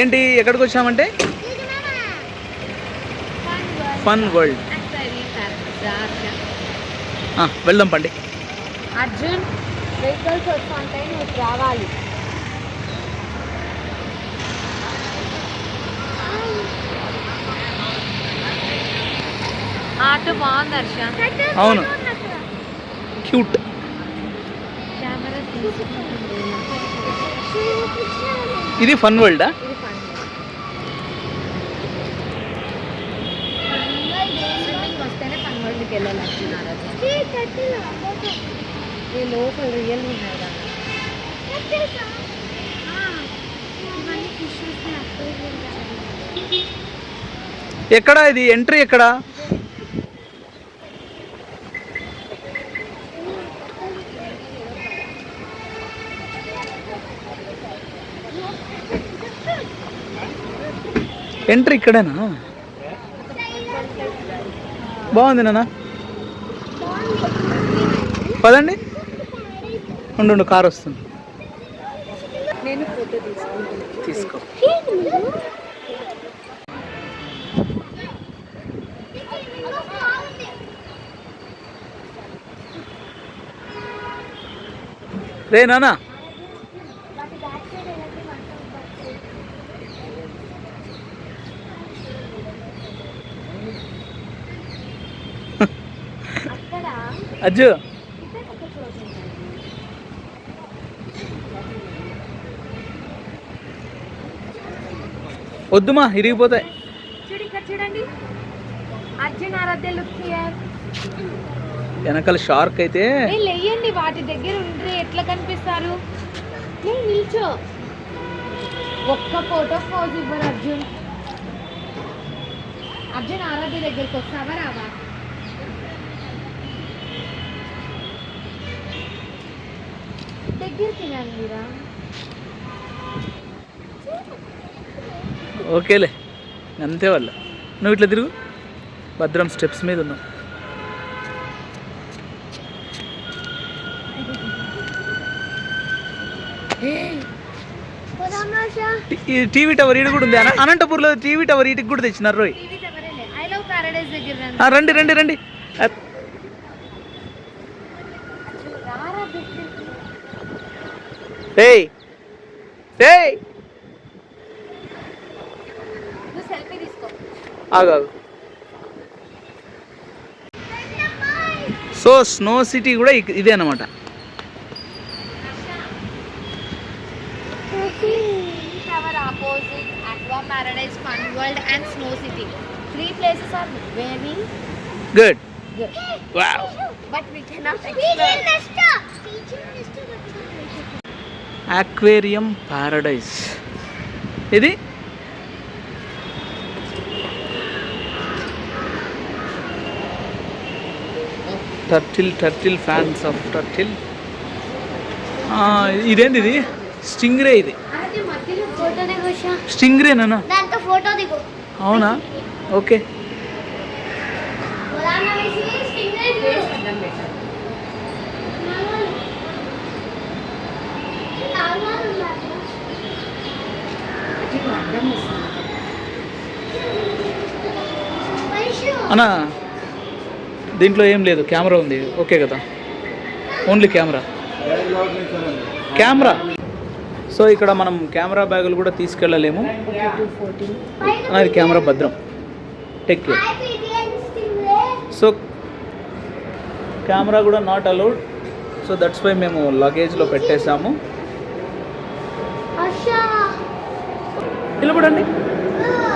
ఏంటి ఎక్కడికి వచ్చామంటే ఫన్ వరల్డ్. వెళ్దాం పండి. అర్జున్ వెహికల్స్ వస్తుంటాయి, నువ్వు రావాలి. ఆటో బాగుంది హర్ష. అవును, క్యూట్. ఇది ఫన్ వరల్డా? స్విమ్మింగ్ వస్తేనే ఫన్ వరల్డ్కి వెళ్ళాలి. ఈ లోపల రియల్ ఉన్నాయి కదా. ఎక్కడ ఇది ఎంట్రీ ఎక్కడ? ఎంట్రీ ఇక్కడేనా? బాగుంది నాన్న, పదండి. ఉండు కార్ వస్తుంది, నేను ఫోటో తీసుకో. రే నానా, అజ్జు వద్దుమా, ఇరిగిపోతాయి. చూడండి అర్జున్ ఆరాధ్య లుక్ హియర్. వెనకాల షార్క్ అయితే లేయండి, వాటి దగ్గర ఉంటే ఎట్లా కనిపిస్తారు? నిల్చో, ఒక్క ఫోటో పోజ్ ఇవ్వరు అర్జున్. అర్జున్ ఆరాధ్య దగ్గరికి వస్తావా రావా? దగ్గరికి రండిరా. ఓకేలే, అంతే వాళ్ళ. నువ్వు ఇట్లా తిరుగు, భద్రం స్టెప్స్ మీద ఉన్నావు. టీవీ టవర్ ఈడు కూడా ఉంది. అనంతపూర్లో టీవీ టవర్ ఈటికి కూడా తెచ్చినారు రోయ్. రండి రండి రండి. ఏయ్ ఏయ్, ఆగు. సో స్నో సిటీ కూడా ఇదే అన్నమాట. Opposite Aqua Paradise, Fun World and Snow City. 3 places are very good. Wow. But we cannot explore. Aquarium Paradise. ఇది టర్టిల్ ఫ్యాన్స్ ఆఫ్ టర్టిల్. ఇదేంది? ఇది స్టింగ్రే. ఇది స్టింగ్రేనా? అవునా, ఓకే. అన్నా దీంట్లో ఏం లేదు, కెమెరా ఉంది, ఓకే కదా? Only camera. సో ఇక్కడ మనం కెమెరా బ్యాగులు కూడా తీసుకెళ్ళలేము. అది కెమెరా భద్రం, టేక్ కేర్. సో కెమెరా కూడా not allowed. So that's why మేము లగేజ్లో పెట్టేసాము. నిలబడండి.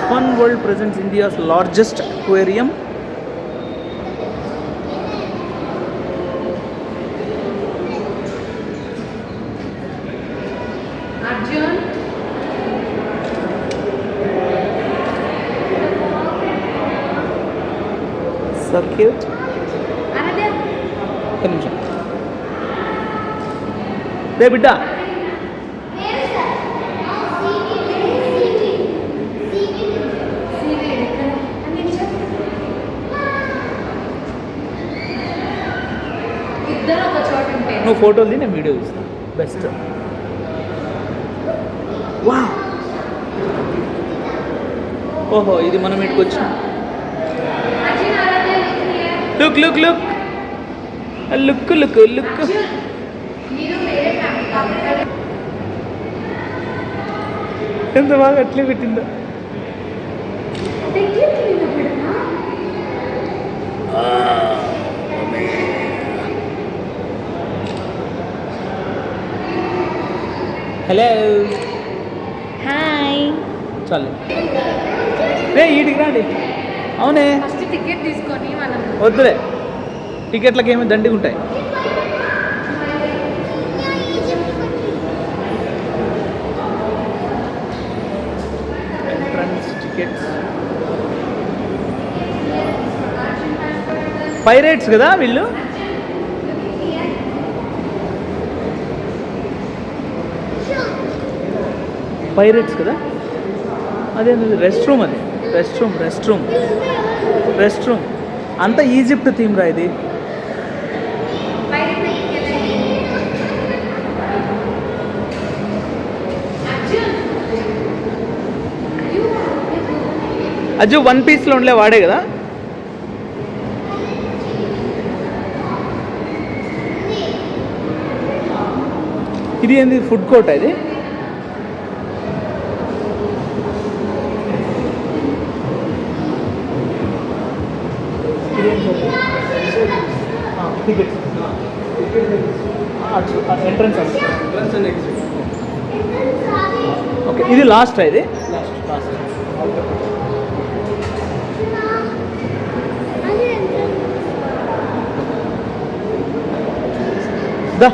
Fun world presents India's largest aquarium. So cute. ఒక్క నిమిషం. రే బిడ్డ, నువ్వు ఫోటోలు నేను వీడియో తీస్తాను. బెస్ట్. వావ్, ఓహో ఇది మనం ఇటుకు వచ్చిన look look look look look look ఎంత బాగా అట్లే పెట్టిందో. Hello hi. చాలు రే ఈటికి రాండి. అవునే ఫస్ట్ టికెట్ తీసుకొని మనం వద్దులే, టికెట్లకి ఏమి దండిగా ఉంటాయి. ఎంట్రన్స్ టికెట్స్ పైరేట్స్ కదా వీళ్ళు. పైరేట్స్ కదా. అదే రెస్ట్ రూమ్, అది rest room rest room rest room అంతా ఈజిప్ట్ థీమ్ రా ఇది. అజ్జు వన్ పీస్లో ఉండలే వాడే కదా. ఇది ఏంది ఫుడ్ కోర్ట్ ఇది. ఎంట్రన్స్ ఓకే, ఇది లాస్ట్ ఇది దా.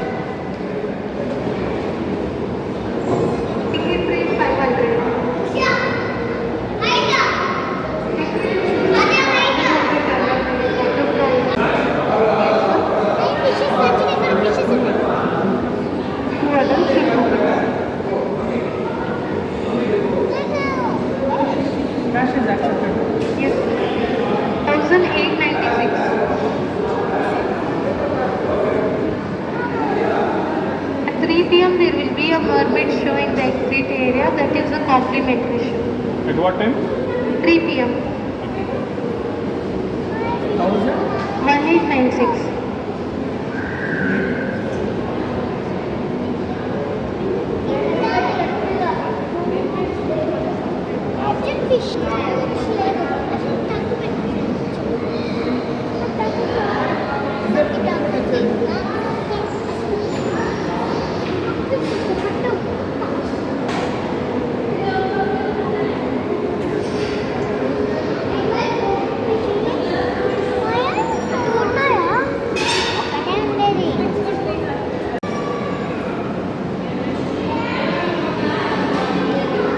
Yes. 1896. At 3 p.m. there will be a mermaid show in the exit area. That is a complimentary show. At what time? 3 p.m. 1896.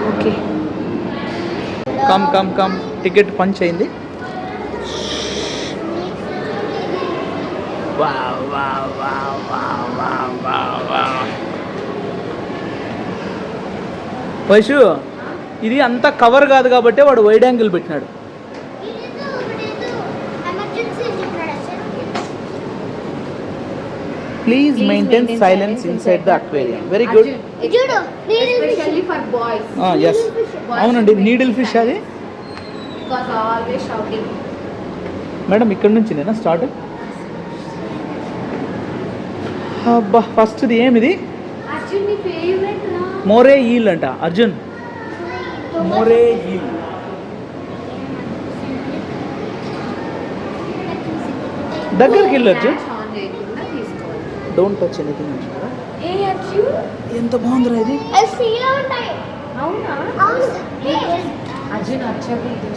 Okay come come come, ticket punch అయింది. వైషు ఇది అంతా cover కాదు కాబట్టి వాడు wide angle పెట్టినాడు. Please maintain silence inside the aquarium. Very good. Especially for boys. Yes అవునండి, needle fish అది. Because always shouting. Madam ఇక్కడ నుంచి నేనా స్టార్ట్. అబ్బా ఫస్ట్ది ఏమిది, Actually, my favorite ra. Moray eel అంట. Arjun moray eel. దగ్గరికి వెళ్ళు అర్జున్. Flash on చేయకుండా తీసుకోవాలి. డోంట్ టచ్ ఎనీథింగ్ అంటారా. ఏ అర్జున్, ఎంత బాగుందిరా ఇది. అవునా? అర్జున్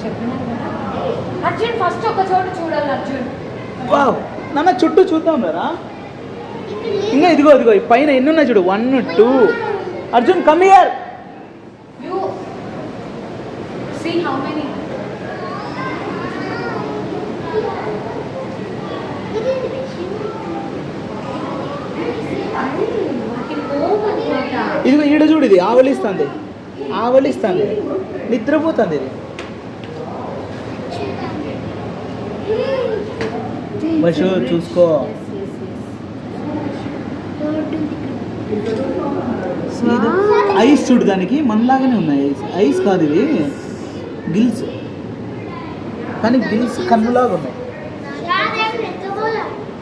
చెప్పినాను కదా. అర్జున్ ఫస్ట్ ఒక చోట చూడాలి అర్జున్. వావ్ నాన్న చుట్టూ చూద్దాం రా. ఇంకా ఇదిగో ఇదిగో ఈ పైన ఎన్ని ఉన్నాయి చూడు. 1 2. Arjun come here. You see how many? ఇదిగో ఈడ చూడు, ఇది ఆవలిస్తుంది ఆవలిస్తుంది, నిద్రపోతుంది ఇది. బషు చూసుకో. ఐస్ చూడు, దానికి మనలాగానే ఉన్నాయి ఐస్. ఐస్ కాదు ఇది, గిల్స్, కానీ గిల్స్ కన్నులాగా ఉన్నాయి.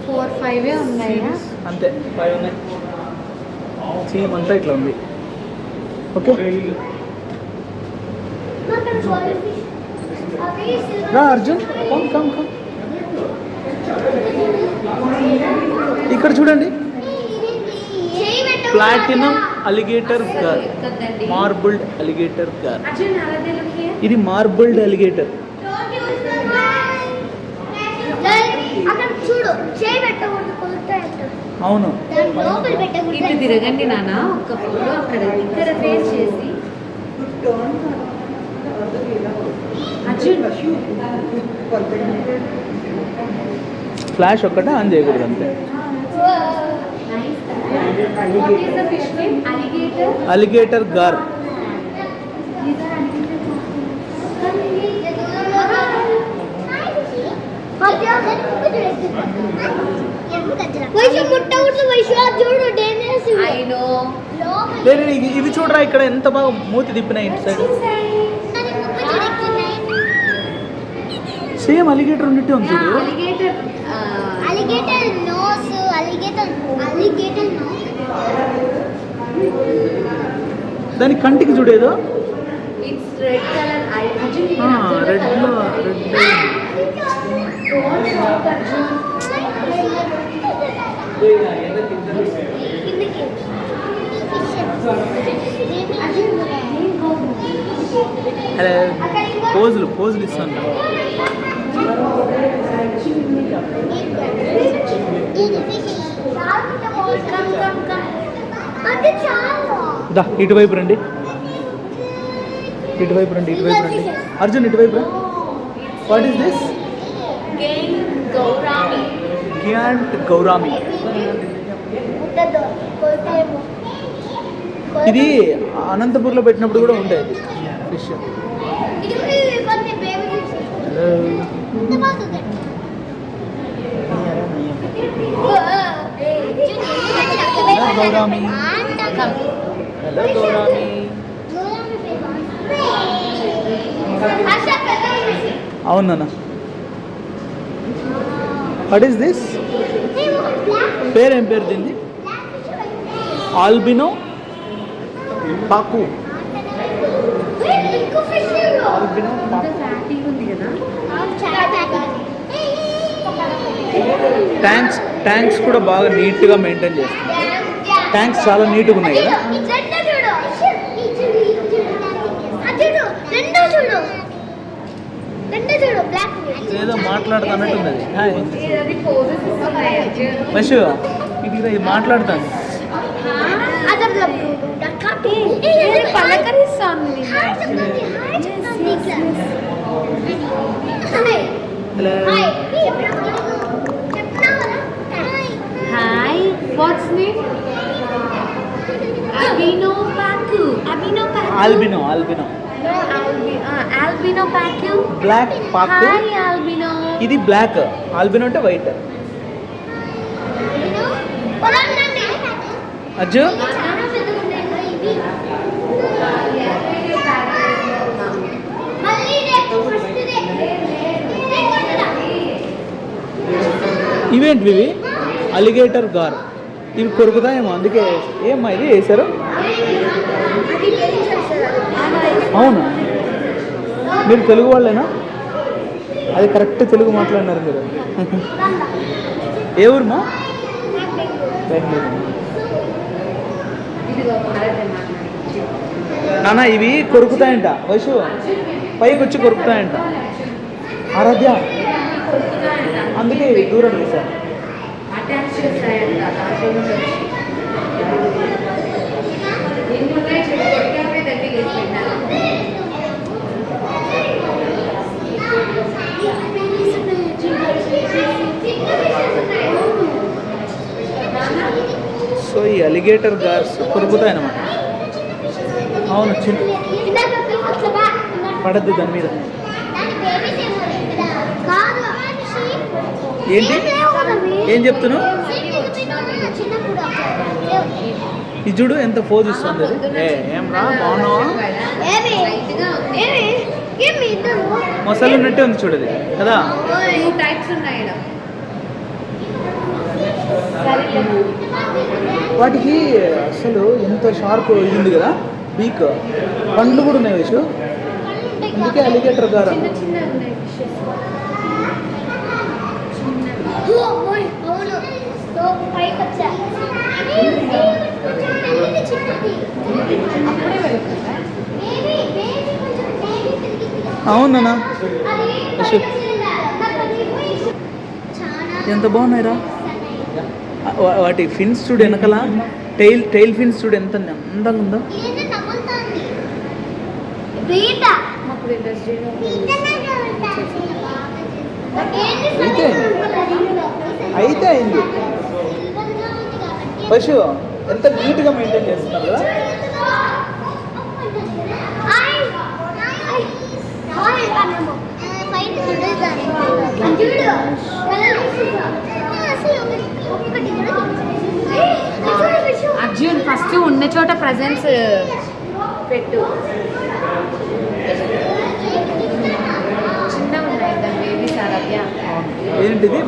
4-5 ఉన్నాయా? అంతే 5 ఉన్నాయి. సేమ్ అంతా ఇట్లా ఉంది. ఓకే రా అర్జున్, కమ్ కమ్ కమ్. ఇక్కడ చూడండి, ప్లాటినం అలిగేటర్ గార్, మార్బుల్డ్ అలిగేటర్ గార్. ఇది మార్బుల్డ్ అలిగేటర్. అవును, ఇటు తిరగండి నాన్న, ఒక ఫోటో అక్కడ ఇక్కడ ఫేస్ చేసి. ఫ్లాష్ ఒక్కటే ఆన్ చేయకూడదు అంతే. అలిగేటర్ గార్. ఇవి చూడరా, ఇక్కడ ఎంత బాగా మూతి తిప్పినాయి ఇటు సైడ్. సేమ్ అలిగేటర్ ఉన్నట్టే ఉంది చూడు. దాని కంటికి చూడేదో రెడ్ లో పోజులు ఇస్తాను. ఇటువైపు రండి, ఇటువైపు రండి, ఇటువైపు రండి. అర్జున్ ఇటువైపు రా. What is this? Giant gourami. ఇది అనంతపూర్లో పెట్టినప్పుడు కూడా ఉండేది ఫిష్. Gourami, hello gourami. అవునా, వాట్ ఈస్ దిస్? పేరేం పేరు దీన్ని? ఆల్బినో పాకు. ఆల్బినో ట్యాంక్స్ కూడా బాగా నీట్గా మెయింటైన్ చేస్తుంది. ట్యాంక్స్ చాలా నీట్గా ఉన్నాయి కదా. ఏదో మాట్లాడుతున్నట్టుంది అది. మషు ఇది మాట్లాడుతాను. Hi, what's name? Albino Pacu. Albino. Albino Pacu. Black Pacu. Hi Albino. ఇది బ్లాక్, ఆల్బినో అంటే వైట్. అజ్జు ఇవేంటి ఇవి? అలిగేటర్ గార్. ఇవి కొరుకుతాయేమో, అందుకే. ఏమ్మా ఇది వేసారు? అవునా, మీరు తెలుగు వాళ్ళేనా? అది కరెక్ట్ తెలుగు మాట్లాడినారు మీరు. ఏ ఊరుమా? బెంగళూరు. నాన్న ఇవి కొరుకుతాయంట వైషు, పైకి వచ్చి కొరుకుతాయంట. ఆరాధ్య, అందుకే ఇవి దూరం వేశారు. సో ఈ అలిగేటర్ గార్స్ కొరుకుతాయన్నమాట. అవును, పడద్దు దాని మీద. ఏంటి ఏం చెప్తున్నావు? ఇది చూడు ఎంత పోజ్ ఇస్తుంది. ఏం రా, బాగున్నావా? మొసలు ఉన్నట్టే ఉంది చూడది కదా. టూ టైప్స్ ఉన్నాయి ఈడ. సరే వాటికి అసలు ఎంత షార్ప్ ఇది ఉంది కదా, బీక్, పండ్లు కూడా ఉన్నాయి విషు, అందుకే అలిగేటర్ గారు. చిన్న చిన్న ఉన్నాయి ఫిషెస్. అప్పుడే వెళ్తుందా? అవునా విషు, ఎంత బాగున్నాయిరా. వాటి ఫిన్స్ చూడు వెనకాల, టైల్ ఫిన్స్ చూడు ఎంత అందంగా ఉందో. మాకు ఇండస్ట్రీలో అయితే అయింది. పశు ఎంత నీట్గా మెయింటైన్ చేస్తున్నారు కదా. అర్జున్ ఫస్ట్ ఉన్న చోట ప్రజెన్స్ పెట్టు. చిన్న ఉన్నాయి దాని బేబీ సారవ్య. ఏంటిది?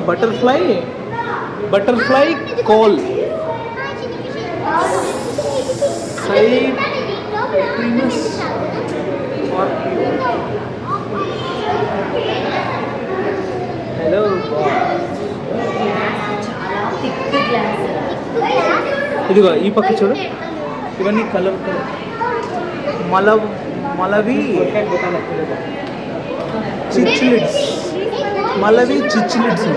Butterfly coal hello. చాలా థిక్ గ్లాస్. ఇదిగో ఈ పక్క చూడు, ఇవన్నీ కలర్ మలవి చిచ్లిడ్స్, మలవి చిచ్లిడ్స్.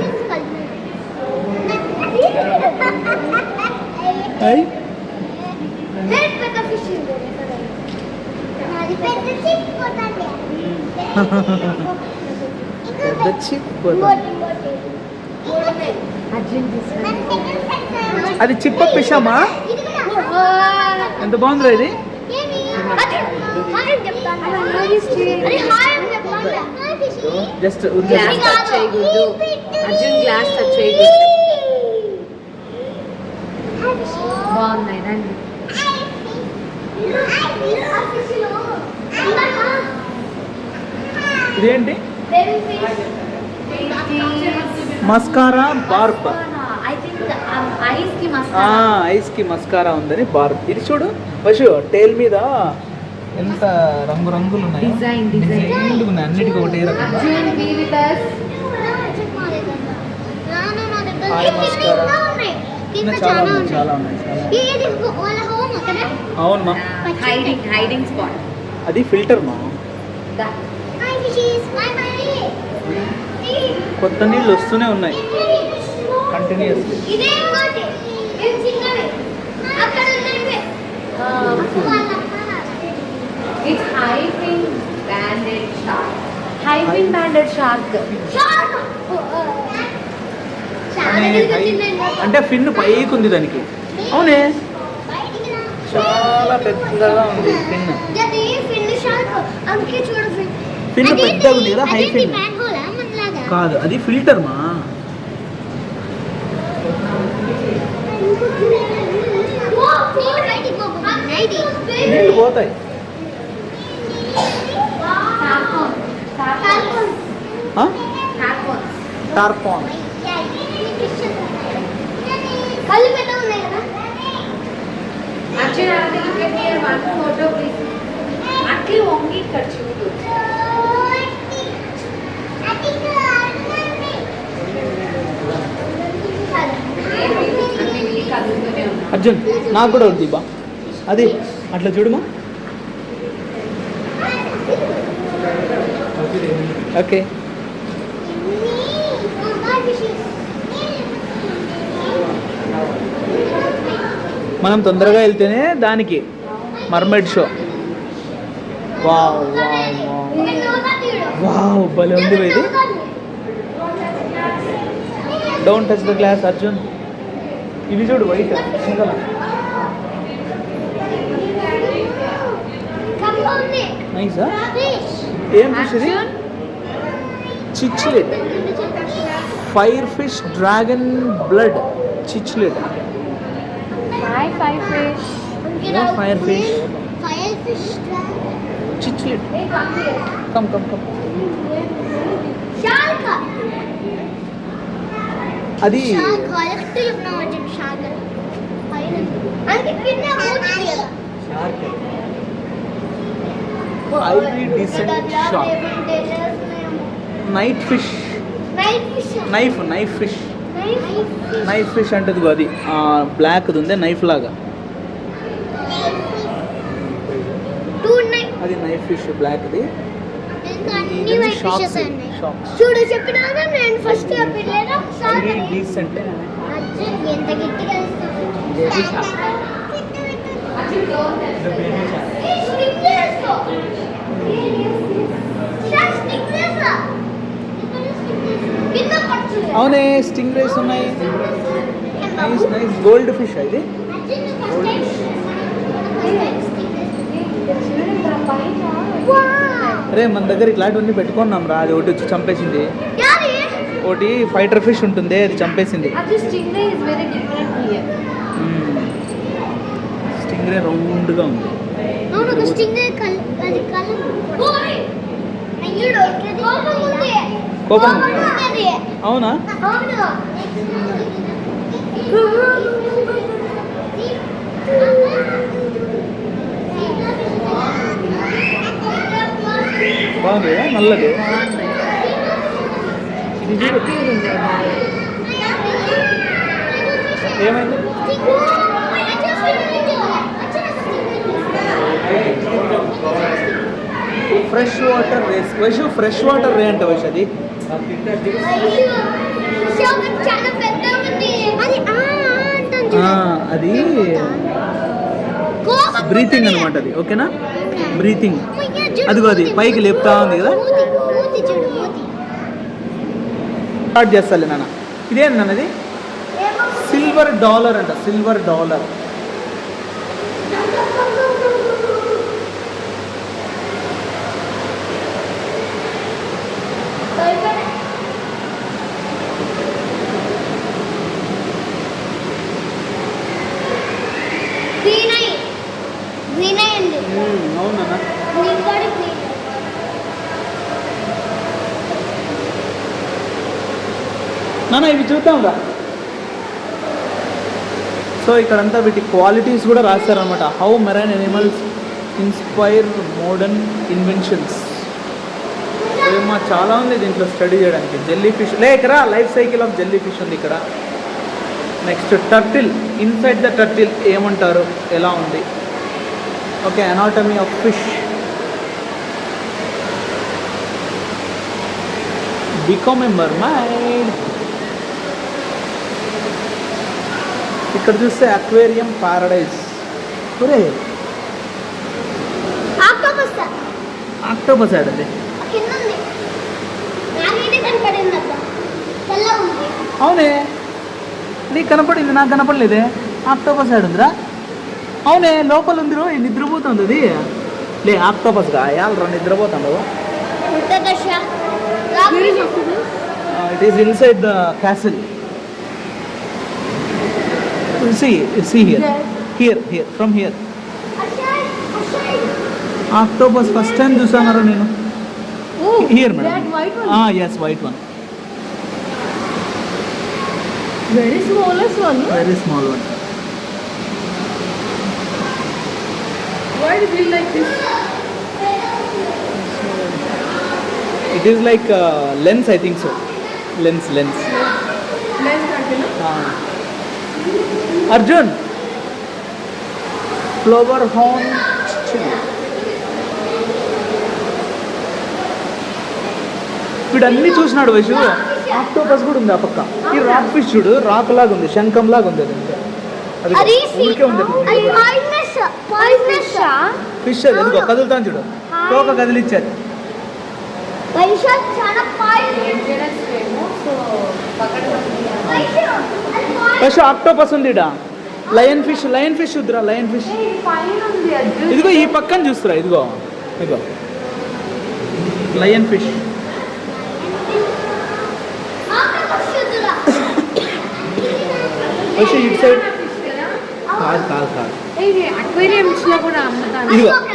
పెద్ద చిప్, అది చిప్ప పిషమా? ఎంత బాగుందిరా ఇది. జస్ట్ గ్లాస్ టచ్ చేయకూడదు అర్జున్, గ్లాస్ టచ్ చేయకూడదు. బాగున్నాయి రండి. ఇదేంటి? Mascara barb. ఐస్ కి మస్కారా ఉందని బార్బ్. ఇది చూడు పశు, టైల్ మీద ఎంత రంగులు ఉన్నాయి, డిజైన్ ఉన్నాయి, అన్నిటికీ ఒకటే రకంగా. చాలా ఉన్నాయి. అవును మా, హైడింగ్ స్పాట్. అది ఫిల్టర్ మా. కొత్త నీళ్ళు వస్తూనే ఉన్నాయి continuously. It's high fin banded shark. High fin banded shark. అంటే ఫిన్ పైకి ఉంది దానికి. అవునే, చాలా పెద్దగా ఉంది ఫిన్. ఫిన్ పెద్దగా ఉంది కదా, హై ఫిన్ కాదు, అది ఫిల్టర్ మా. నీళ్ళు పోతాయి. టార్పాన్. అట్లే వంగి ఇక్కడ చూడు. అర్జున్ నాకు కూడా ఉంది బా, అది అట్లా చూడుమా. ఓకే, మనం తొందరగా వెళ్తేనే దానికి mermaid show. Wow wow wow wow, భలే ఉంది ఇది. Don't touch the glass Arjun. ఇవి చూడు వైట్ సింగల్. నైసా? ఏం ఫిష్ ఇది? Cichlid, fire fish dragon blood cichlid. Fire fish. Fire fish cichlid. Hey, come here. Come come come. Shark. అది Shark. Correct చెప్పినావు అర్జున్ shark. పైన. అంటే కింద మూతి కదా. Shark. Highly decent shark. Night fish. Night fish. Knife fish. Knife fish అంటే ఇదిగో అది బ్లాక్ది ఉంది నైఫ్ లాగా. అది నైఫ్ ఫిష్ బ్లాక్ది. అన్ని వైట్ ఫిషెస్ ఉన్నాయి. చూడు చెప్పినాగా నేను ఫస్ట్ చెప్పలేదా షార్క్ అని. డీసెంట్. అర్జున్ ఎంత గట్టిగా వేస్తావు. Baby shark. Arjun baby shark. ఏ స్టిక్ చేస్తా. షార్క్ స్టిక్ చేస్తా. కింద పట్టు. అవునే స్టింగ్ రేస్ ఉన్నాయి. నైస్ నైస్ గోల్డ్ ఫిష్ ఇది. అర్జున్ ఫస్ట్ టైం స్టిక్ చేస్తా. వావ్. అరే మన దగ్గర ఇట్లాంటివన్నీ పెట్టుకున్నాం రా. అది ఒకటి వచ్చి చంపేసింది. యారీ ఒకటి ఫైటర్ ఫిష్ ఉంటుంది అది చంపేసింది. అది Stingray is very different here. Stingray రౌండ్గా ఉంది. అవును ఒక స్టింగ్రే అది కలర్. ఓయ్ అయ్యో కోపం ఉంది. కోపం ఉంది. అవునా? అవును. బాగుంది కదా నల్లది. ఇది చూడు ఏమైంది. Fresh water rays Vaishu. Fresh water ray అంటే వైషు అది. చాలా పెద్దగా ఉంది. అది అంటాను. అది బ్రీతింగ్ అనమాట అది. ఓకేనా? బ్రీతింగ్. అదిగో అది పైకి లేపుతా ఉంది కదా. స్టార్ట్ చేస్తాలే నాన్న. ఇదేంటి నాన్న ఇది? సిల్వర్ డాలర్ అంట. Silver dollar. అవునా? నాన్న ఇవి చూద్దాం రా. సో ఇక్కడంతా వీటి క్వాలిటీస్ కూడా రాశారనమాట. How marine animals inspire modern inventions. ఏమో చాలా ఉంది దీంట్లో స్టడీ చేయడానికి. జెల్లీ ఫిష్ లేకరా. Life cycle of jelly fish ఉంది ఇక్కడ. Next turtle. Inside the turtle ఏమంటారు, ఎలా ఉంది. Okay. Anatomy of fish. Become a mermaid. ఇక్కడ చూస్తే అక్వేరియం పారడైజ్. ఒరే ఆక్టోపస్ ఆడండి. అవునే నీకు కనపడింది నాకు కనపడలేదే. ఆక్టోపస్ ఆడుందిరా. అవునే లోపల ఉంది రో. నిద్రపోతుంది అది. లే ఆక్టోపస్ గాయాలరా నిద్రపోతాడు. It is inside the castle. See here from here. Octopus first time చూసాను నేను. Here madam. yes white one. Very smallest one. Very small one. Why do you feel like this? It is like lens, I think so. Lens. Lens continue. Arjun. Flower horn. వీడన్నీ చూసినాడు Vaishu. Octopus కూడా ఉంది ఆ పక్క. ఈ rock fish చూడు. Rock లాగా ఉంది. శంఖం లాగా ఉంది అది. అది ఊరికే ఉంది ఫిష్. అది ఎందుకో కదులుతాను చూడు. తోక కదిలిచ్చారు. వైషు ఆక్టోపస్ ఉంది ఇడా. లయన్ ఫిష్ వద్దురా. లయన్ ఫిష్ ఇదిగో ఈ పక్కన చూస్తురా. ఇదిగో లయన్ ఫిష్. వైషు ఇటు సైడ్ కాదు. అక్వేరియంస్ లో కూడా అమ్ముతాను.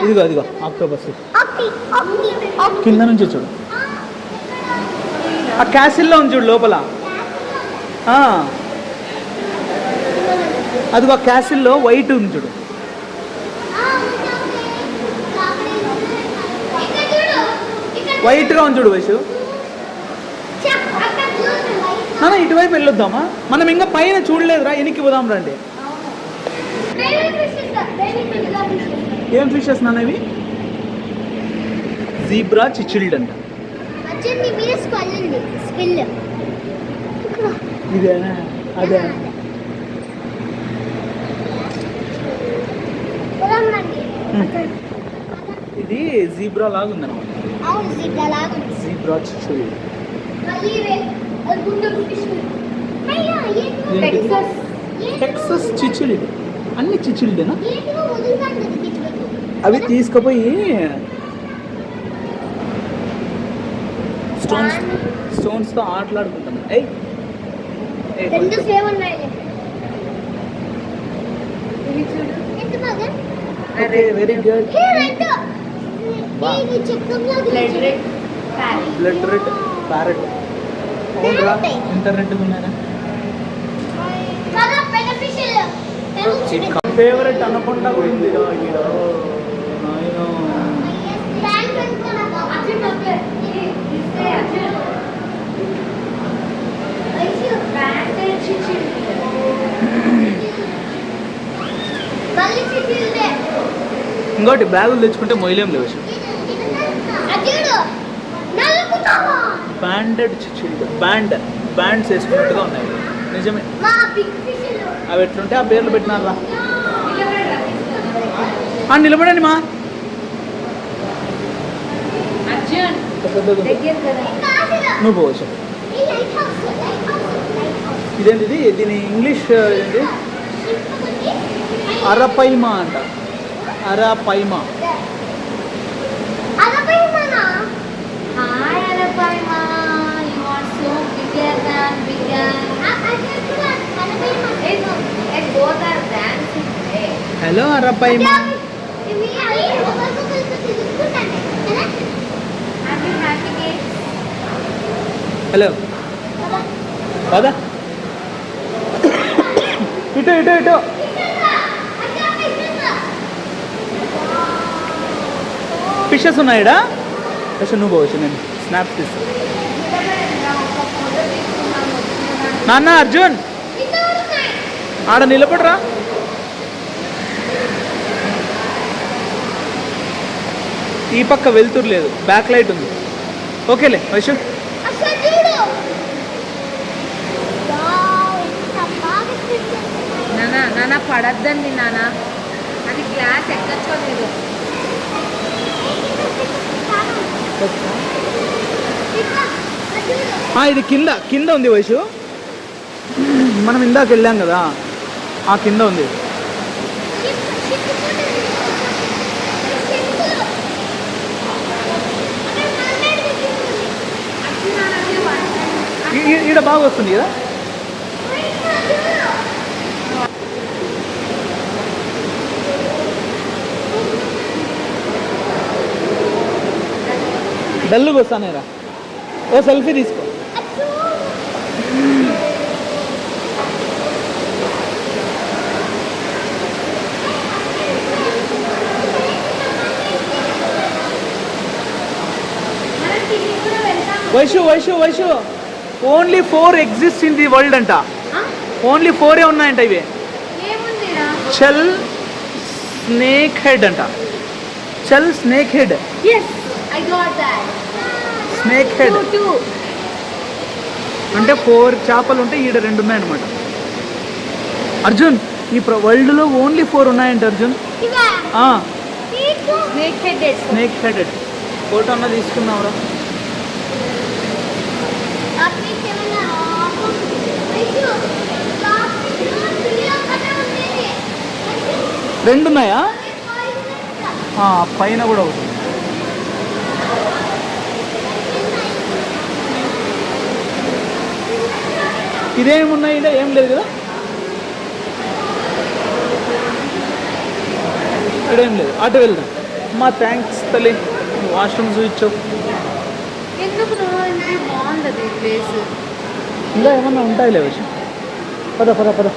ఇదిగో ఆక్టోపస్. కింద నుంచి చూడు, ఆ క్యాసిల్లో ఉంది చూడు లోపల. అది ఒక క్యాసిల్లో వైట్ ఉంది చూడు. వైట్గా ఉంది చూడు వైషు. నాన్న ఇటువైపు వెళ్ళొద్దామా? మనం ఇంకా పైన చూడలేదురా, వెనక్కి పోదాం రండి. ఏం ఫిషెస్ నాన్న ఇవి? జీబ్రా చిచిల్డ్ అంట. ఇదేనా? అదే. ఇది జీబ్రా లాగా ఉందన్నమాట. Zebra cichlid. Texas cichlid. అన్ని చిచిల్డేనా? అవి తీసుకుపోయి స్టోన్స్తో ఆటలాడుకుంటాను. Very good. Blood red parrot. అవునరా, ఇంత రెడ్గా ఉన్నారా? ఫేవరెట్ అనకుండా ఉంది. ఇంకోటి బ్యాగులు తెచ్చుకుంటే మొయ్యలేం లేవు. బ్యాండెడ్ చిచిల్డ్. బ్యాండ్స్ వేసుకున్నట్టుగా ఉన్నాయి. నిజమే. అవి ఎట్లుంటే ఆ పేర్లు పెట్టినారా? నిలబడండి మా. నువ్వు పోవచ్చు. ఇదేంటిది? దీని ఇంగ్లీష్ ఏంటి? అరపైమా అంట. అరపైమా. హలో అరపైమా. హలో పదా. ఇటు ఇటు ఇటు. ఫిషెస్ ఉన్నాయిడా? ఫిష్ నువ్వు పోవచ్చు, నేను స్నాప్స్ తీస్తాను. నాన్న అర్జున్ ఆడ నిలబడరా. ఈ పక్క వెళ్తురు లేదు, బ్యాక్ లైట్ ఉంది. ఓకేలే వైషు. నాన్న పడద్దండి నాన్న, అది గ్లాస్ ఎక్కచ్చుకోలేదు. ఇది కింద ఉంది వైషు. మనం ఇందాక వెళ్ళాం కదా, ఆ కింద ఉంది. ఈడ బాగా వస్తుంది కదా. డల్లుగా వస్తానేరా. ఓ సెల్ఫీ తీసుకో. Vaishu only 4 exist in the world అంట. ఓన్లీ 4 ఉన్నాయంట ఇవి. చెల్ స్నేక్ హెడ్ అంట. చెల్ స్నేక్ హెడ్. స్నేక్ హెడ్ అంటే 4 చేపలు ఉంటే ఈడ 2 ఉన్నాయన్నమాట. అర్జున్, ఈ వరల్డ్లో ఓన్లీ 4 ఉన్నాయంట అర్జున్. Snake headed. ఫోటో అన్న తీసుకున్నావురా? రెండు ఉన్నాయా? పైన కూడా ఒకటి. ఇదేమున్నాయి? ఏం లేదు కదా, ఇక్కడేం లేదు. అటు వెళ్దాం. మా థ్యాంక్స్ తల్లి. Washroom switch. ఎందుకు నువ్వు బాగుంది ప్లేస్. ఇంకా ఏమన్నా ఉంటాయిలే వచ్చి. పద పద పద.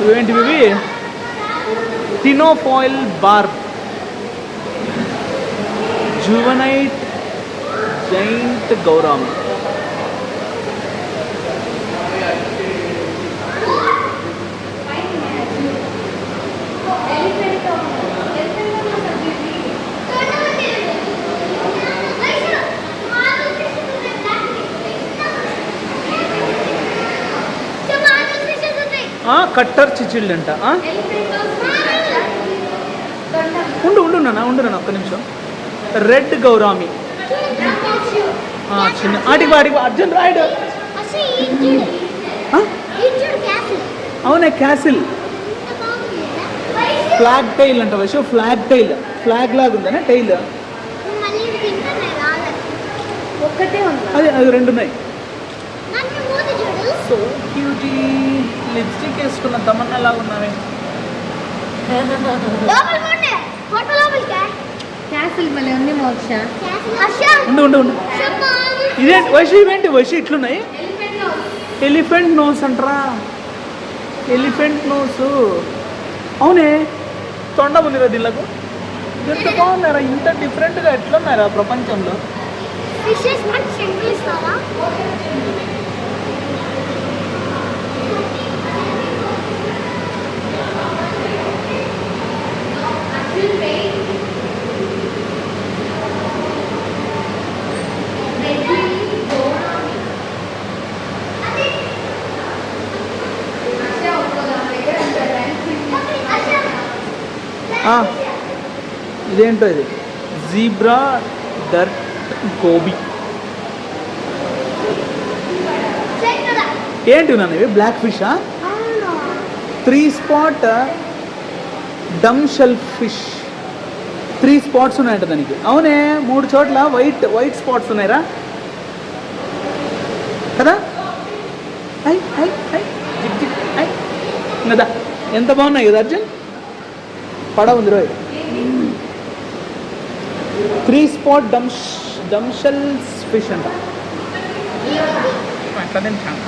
ఇవేంటివి ఇవి? టినోఫాయిల్ బార్, జువనైట్ జైంట్ గౌరామి. కట్టర్ చిచిల్డ్ అంట. ఉండు ఉండు నాన్న, ఉండు నాన్న ఒక్క నిమిషం. రెడ్ గౌరామి చిన్న ఆడికి వాడికి అర్జున్ రాయుడు. అవునే క్యాసిల్. ఫ్లాగ్ టైల్ అంట వయసు. ఫ్లాగ్ టైల్, ఫ్లాగ్ లాగా ఉందనే టైల్. అది అది రెండు ఉన్నాయి. So cutie. లిప్స్టిక్ వేసుకున్న తమన్నా లాగా ఉన్నావే. ఉండు ఉండు ఉండు. ఇదేంటి వయసు? ఇవేంటి వయసు ఇట్లున్నాయి? ఎలిఫెంట్ నోస్ అంటారా? Elephant nose. అవునే, తొండ ఉందిరా దీళ్ళకు. ఎంత బాగున్నారా, ఇంత డిఫరెంట్గా ఎట్లున్నారా ప్రపంచంలో? ఇదేంటో ఇది? Zebra dirt gobi. ఏంటి నాన్న ఇవి? బ్లాక్ ఫిషా? 3 స్పాట్ డమ్ షెల్ ఫిష్. 3 స్పాట్స్ ఉన్నాయంట దానికి. అవునే, 3 చోట్ల వైట్ స్పాట్స్ ఉన్నాయిరా కదా. ఐ ఐ ఐ జిక్ జిక్ ఐ కదా. ఎంత బాగున్నాయి కదా అర్జున్. పడ ఉంది రోయ్. 3 స్పాట్ డమ్షెల్ ఫిష్ అంట. అట్లా తింటాను.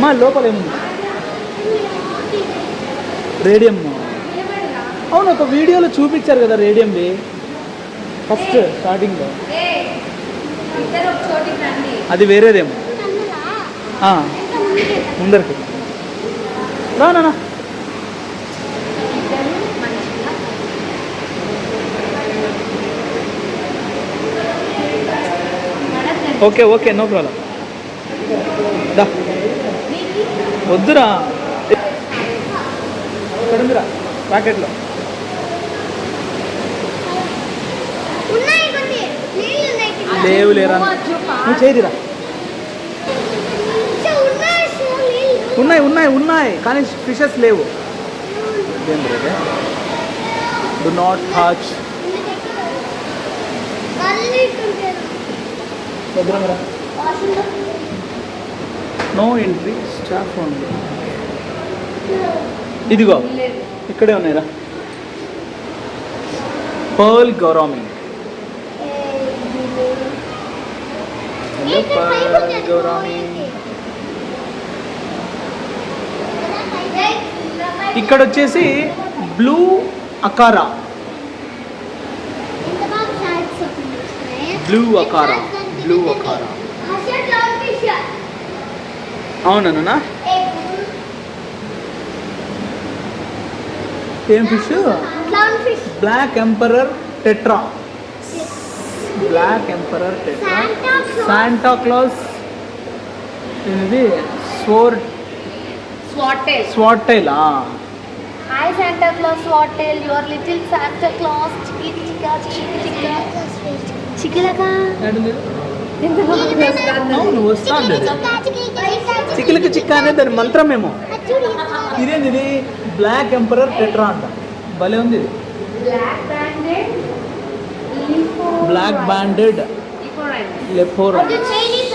మా లోపల ఏముంది? రేడియం. అవును, ఒక వీడియోలో చూపించారు కదా రేడియంది ఫస్ట్ స్టార్టింగ్లో. అది వేరేదేమో. ముందరికి రా నాన్న. Okay okay, no problem. దా వద్దురా, ఇక్కడ ఉందిరా ప్యాకెట్లో. లేవు లేరా, నువ్వు చేయదిరా. ఉన్నాయి ఉన్నాయి ఉన్నాయి కానీ ఫిషెస్ లేవు. Do not touch. No entry, staff only. ఇదిగో ఇక్కడే ఉన్నాయిరా. Pearl gourami. గౌరామి. ఇక్కడ వచ్చేసి blue acara. Blue acara, blue acara. అవునా? ఏం fish? Black emperor tetra. Black emperor tetra. Santa Claus. ఇది swordtail. Hi Santa Claus, Swattail, your little Santa Claus. చికిలకా. అవును, వస్తాను. చికిలకి చిక్క అనేది దాని మంత్రమేమో. ఇదేంది? బ్లాక్ ఎంపరర్ టెట్రా అంట. భలే ఉంది ఇది. Black banded black banded leporinus. అది చైనీస్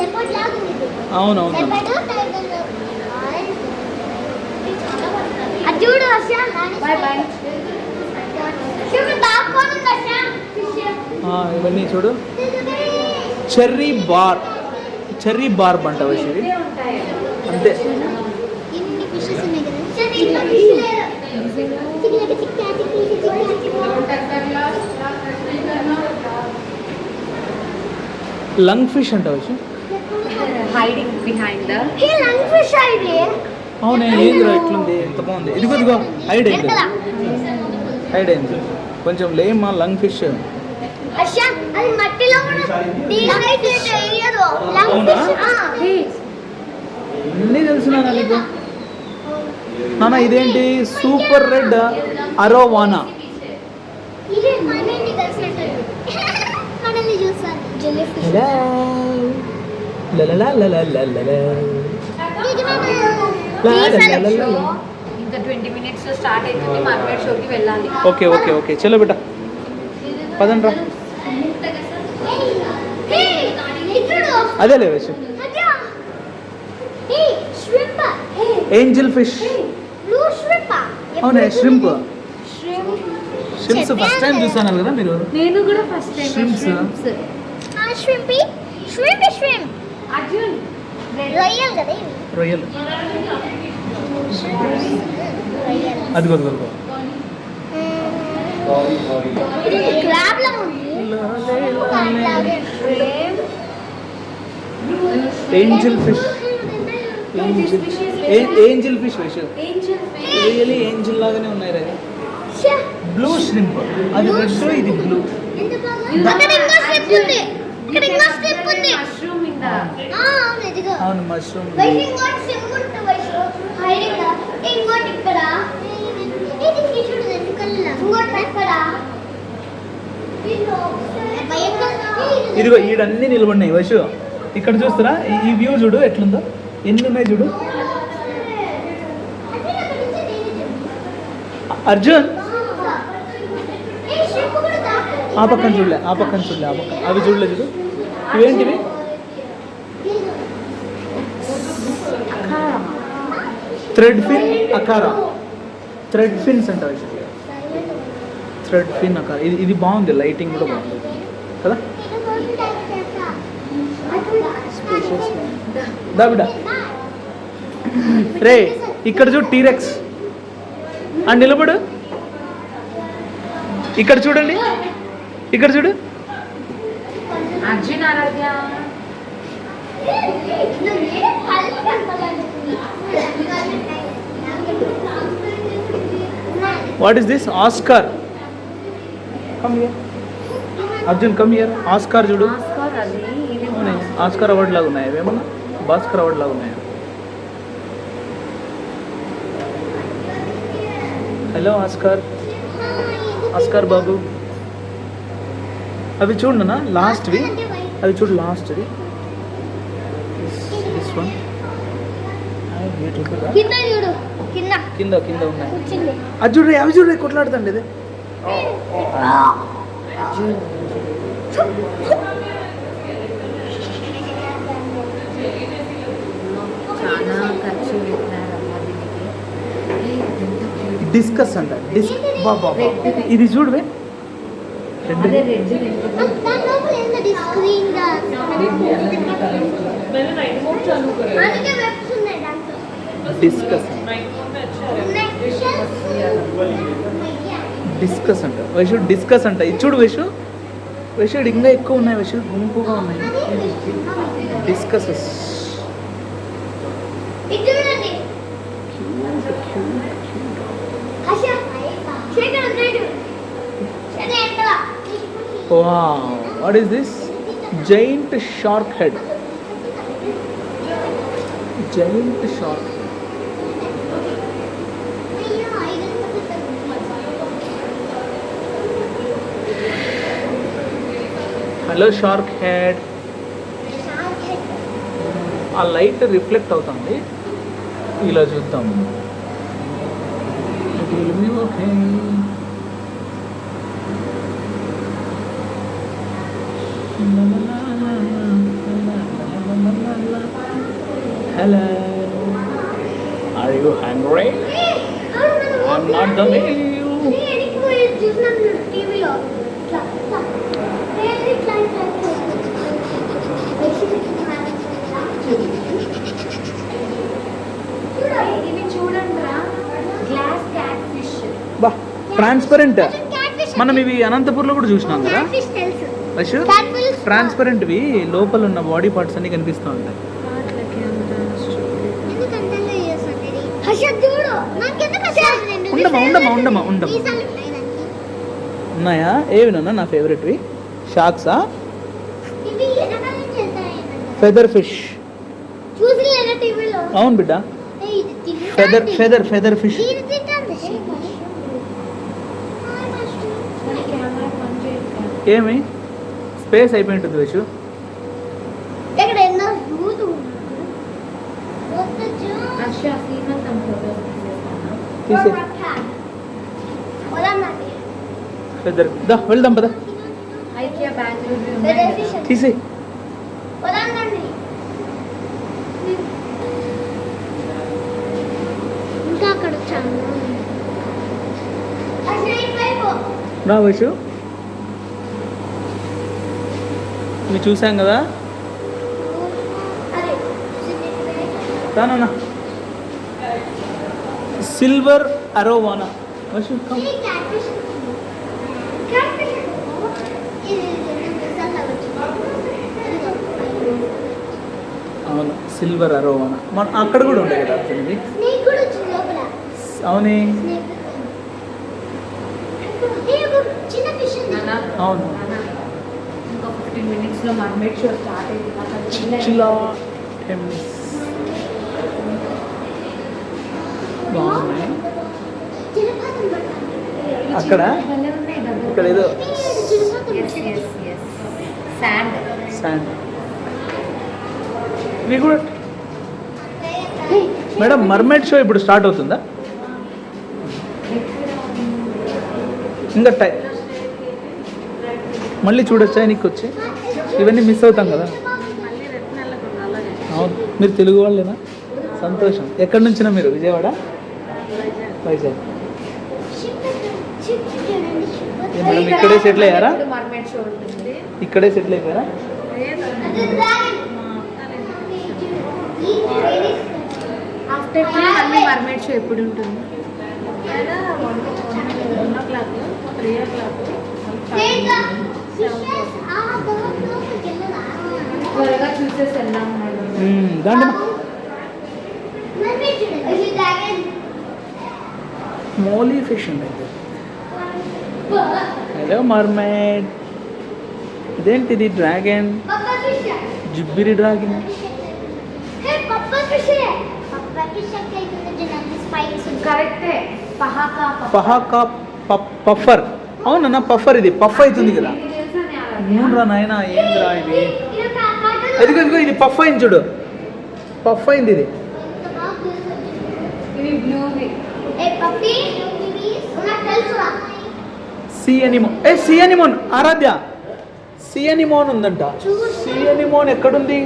లెపర్డ్ లాగా ఉంది. అవునవును. లెపర్డ్ అది చూడు అసలు బై బై. చూడు పాప్కార్న్ ఉంది అసలు ఫిష్. ఇవన్నీ చూడు. Cherry bar. చెర్రీ బార్ అంట ఇది. ఉంటాయి. అంతే. ఇన్ని ఫిషెస్ ఉన్నాయి కదా. సరే ఇట్లా ఫిష్ లేదు. లంగ్ ఫిష్ అంట వచ్చి. Hiding behind the hey lung fish ఇది. అవునే ఏంద్రా ఇట్లుంది, ఎంత బాగుంది. ఇదిగో ఇదిగో హైడ్ అయింది. హైడ్ అయింది కొంచెం లేమా లంగ్ ఫిష్. అచ్చా అది మట్టిలో కూడా డీహైడ్రేట్ అయ్యదు లంగ్ అవునా? ఫిష్. అన్నీ తెలుసు నాన్న నీకు. నాన్న ఇదేంటి సూపర్ రెడ్ అరోవానా. ఇది మనల్ని కలిసినట్టు మనల్ని చూస్తాను జెల్లీ ఫిష్. ఇంకా 20 minutes లో స్టార్ట్ అవుతుంది. మార్కెట్ షోకి వెళ్ళాలి. ఓకే ఓకే ఓకే చలో బిడ్డ పదండి రా. అదే లేవేసి ఏంజిల్ ఫిష్. అవునే ష్రింప్. షిమ్స్ ఫస్ట్ టైం చూసాను కదా మీరు. నేను కూడా ఫస్ట్ టైం Shrimps. అర్జున్ రొయ్యలు కదా ఇవి. రొయ్యలు. అదిగో అదిగో అదిగో. ఇది క్రాబ్ లా ఉంది. Angel fish. Angel fish fish really angel లాగానే ఉన్నాయి రే. Blue shrimp. అది రెడ్, ఇది బ్లూ. అక్కడ ఇంకో స్టెప్ ఉంది. ఇక్కడ ఇంకో స్టెప్ ఉంది. మష్రూమ్ ఇంద అవును ఇదిగో. అవును మష్రూమ్. వైష్ ఇంకోటి స్టెప్ ఉంటుంది వైష్. హైడింగ్ ఇంకోటి ఇక్కడ. ఇది ఫిష్ ఉంది ఎందుకల్లా. ఇంకోటి ఇక్కడ. ఇదిగో ఈడన్నీ నిలబడినాయి వశు. ఇక్కడ చూస్తారా ఈ వ్యూ చూడు ఎట్లుందో. ఎన్ని ఉన్నాయి చూడు. అర్జున్ ఆ పక్కన చూడలే, ఆ పక్కన చూడలే, ఆ పక్కన అవి చూడలే చూడు. ఇవేంటివి? థ్రెడ్ ఫిన్ అకారా. థ్రెడ్ ఫిన్స్ అంట అవి. థ్రెడ్ ఫిన్ అకారా. ఇది బాగుంది, లైటింగ్ కూడా బాగుంది కదా. దా బిడ్డ రే ఇక్కడ చూడు టీరెక్స్. అండ్ నిలబడు. ఇక్కడ చూడండి, ఇక్కడ చూడు. Arjun Aaradhya what is this? Oscar. Come here Arjun, come here. Oscar చూడు. ఆస్కార్ అది ఇది అవునే, ఆస్కార్ అవార్డు లాగా ఉన్నాయి ఏమన్నా. భాస్కర్ అవార్డు లాగా ఉన్నాయి. Hello Oscar. ఆస్కార్ బాబు అవి చూడనా లాస్ట్వి. అవి చూడు లాస్ట్వి. This one beautiful. కింద చూడు. కింద కింద కింద ఉన్నాయి. వచ్చింది. అది చూడు, అవి చూడు కొట్లాడుతండి ఇది. చాలా ఖర్చు పెట్టినారమ్మా దీనికి. డిస్కస్ అంట. బాబా ఇది చూడవే. అదే రెడ్ దాని లోపల ఏంటది స్క్రీన్ గా. అందుకే వెబ్స్ ఉన్నాయి దాంట్లో. డిస్కస్. డిస్కస్ అంట వైషు. డిస్కస్ అంట. ఇది చూడు వైషు. వైషు ఇంకా ఎక్కువ ఉన్నాయి వైషు, గుంపుగా ఉన్నాయి. డిస్కసెస్. ఇది చూడండి. ఆశా శేఖర్ ఉన్నాడు. శేఖర్ ఎక్కడ? Wow, what is this? Giant shark head. Giant shark. అయ్యో ఐదంతా హలో షార్క్ హెడ్. ఆ లైట్ రిఫ్లెక్ట్ అవుతుంది. ఇలా చూద్దాం. It'll be okay. La la la la la la la la la. Hello. Are you hungry? I'm not the meal. టీవీలో ఇవి చూడండి రా, glass cat fish. బా ట్రాన్స్పరెంట్. మనం ఇవి అనంతపూర్లో కూడా చూసినాం కదా తెలుసు. అశు. ట్రాన్స్పరెంట్వి లోపల ఉన్న బాడీ పార్ట్స్ అన్ని కనిపిస్తూ ఉంటాయి. ఉండమా ఉన్నాయా? ఏవినా నా ఫేవరెట్వి షార్క్సా, ఫెదర్ ఫిష్. అవును బిడ్డ, ఫెదర్ ఫిష్. ఏమి స్పేస్ అయిపోయి ఉంటుంది వేషు. తీసే ఫెదర్. దా వెళ్దాం పదా. తీసే ఇంకా అక్కడ వచ్చాను రా వైషు. మీరు చూసాం కదా. రానా సిల్వర్ అరోవానా. వైషు కమ్. అవును సిల్వర్ అరోవానా. మన అక్కడ కూడా ఉండే కదా అతనిది. అవునే అవును. ఇంకా 15 minutesలో మర్మేడ్ షో స్టార్ట్ అయింది. చిలా టెంప్స్ బాగున్నాయి అక్కడ. ఇక్కడ ఏదో శాండ్. ఇవి కూడా మేడం మర్మేడ్ షో ఇప్పుడు స్టార్ట్ అవుతుందా? ఇంకా మళ్ళీ చూడొచ్చా నీకు వచ్చి? ఇవన్నీ మిస్ అవుతాం కదా. అవును, మీరు తెలుగు వాళ్ళేనా? సంతోషం. ఎక్కడి నుంచినా మీరు? విజయవాడ, వైజాగ్. మేడం ఇక్కడే సెటిల్ అయ్యారా? ఇక్కడే సెటిల్ అయిపోయారా? ఆఫ్టర్ మర్మేడ్ షో ఎప్పుడు ఉంటుంది? 1 o'clock, 3 o'clock, త్వరగా చూసేసి వెళ్దాం. దాంట్లో మోలీ ఫిష్ ఉంది. Hello mermaid. ఇదేంటిది? డ్రాగన్, జిబ్బిరి డ్రాగన్. కరెక్టే. పహాకా పఫర్. అవునన్నా పఫర్. ఇది పఫ్ అవుతుంది కదా. మూడురా నాయన, ఏంద్రా ఇది? ఎదుగు ఎదుగు, ఇది పఫ్ అయింది చూడు. పఫ్ అయింది ఇది. సియనిమోన్. ఆరాధ్య, సియనిమోన్ ఉందంట. సియనిమోన్ ఎక్కడుంది?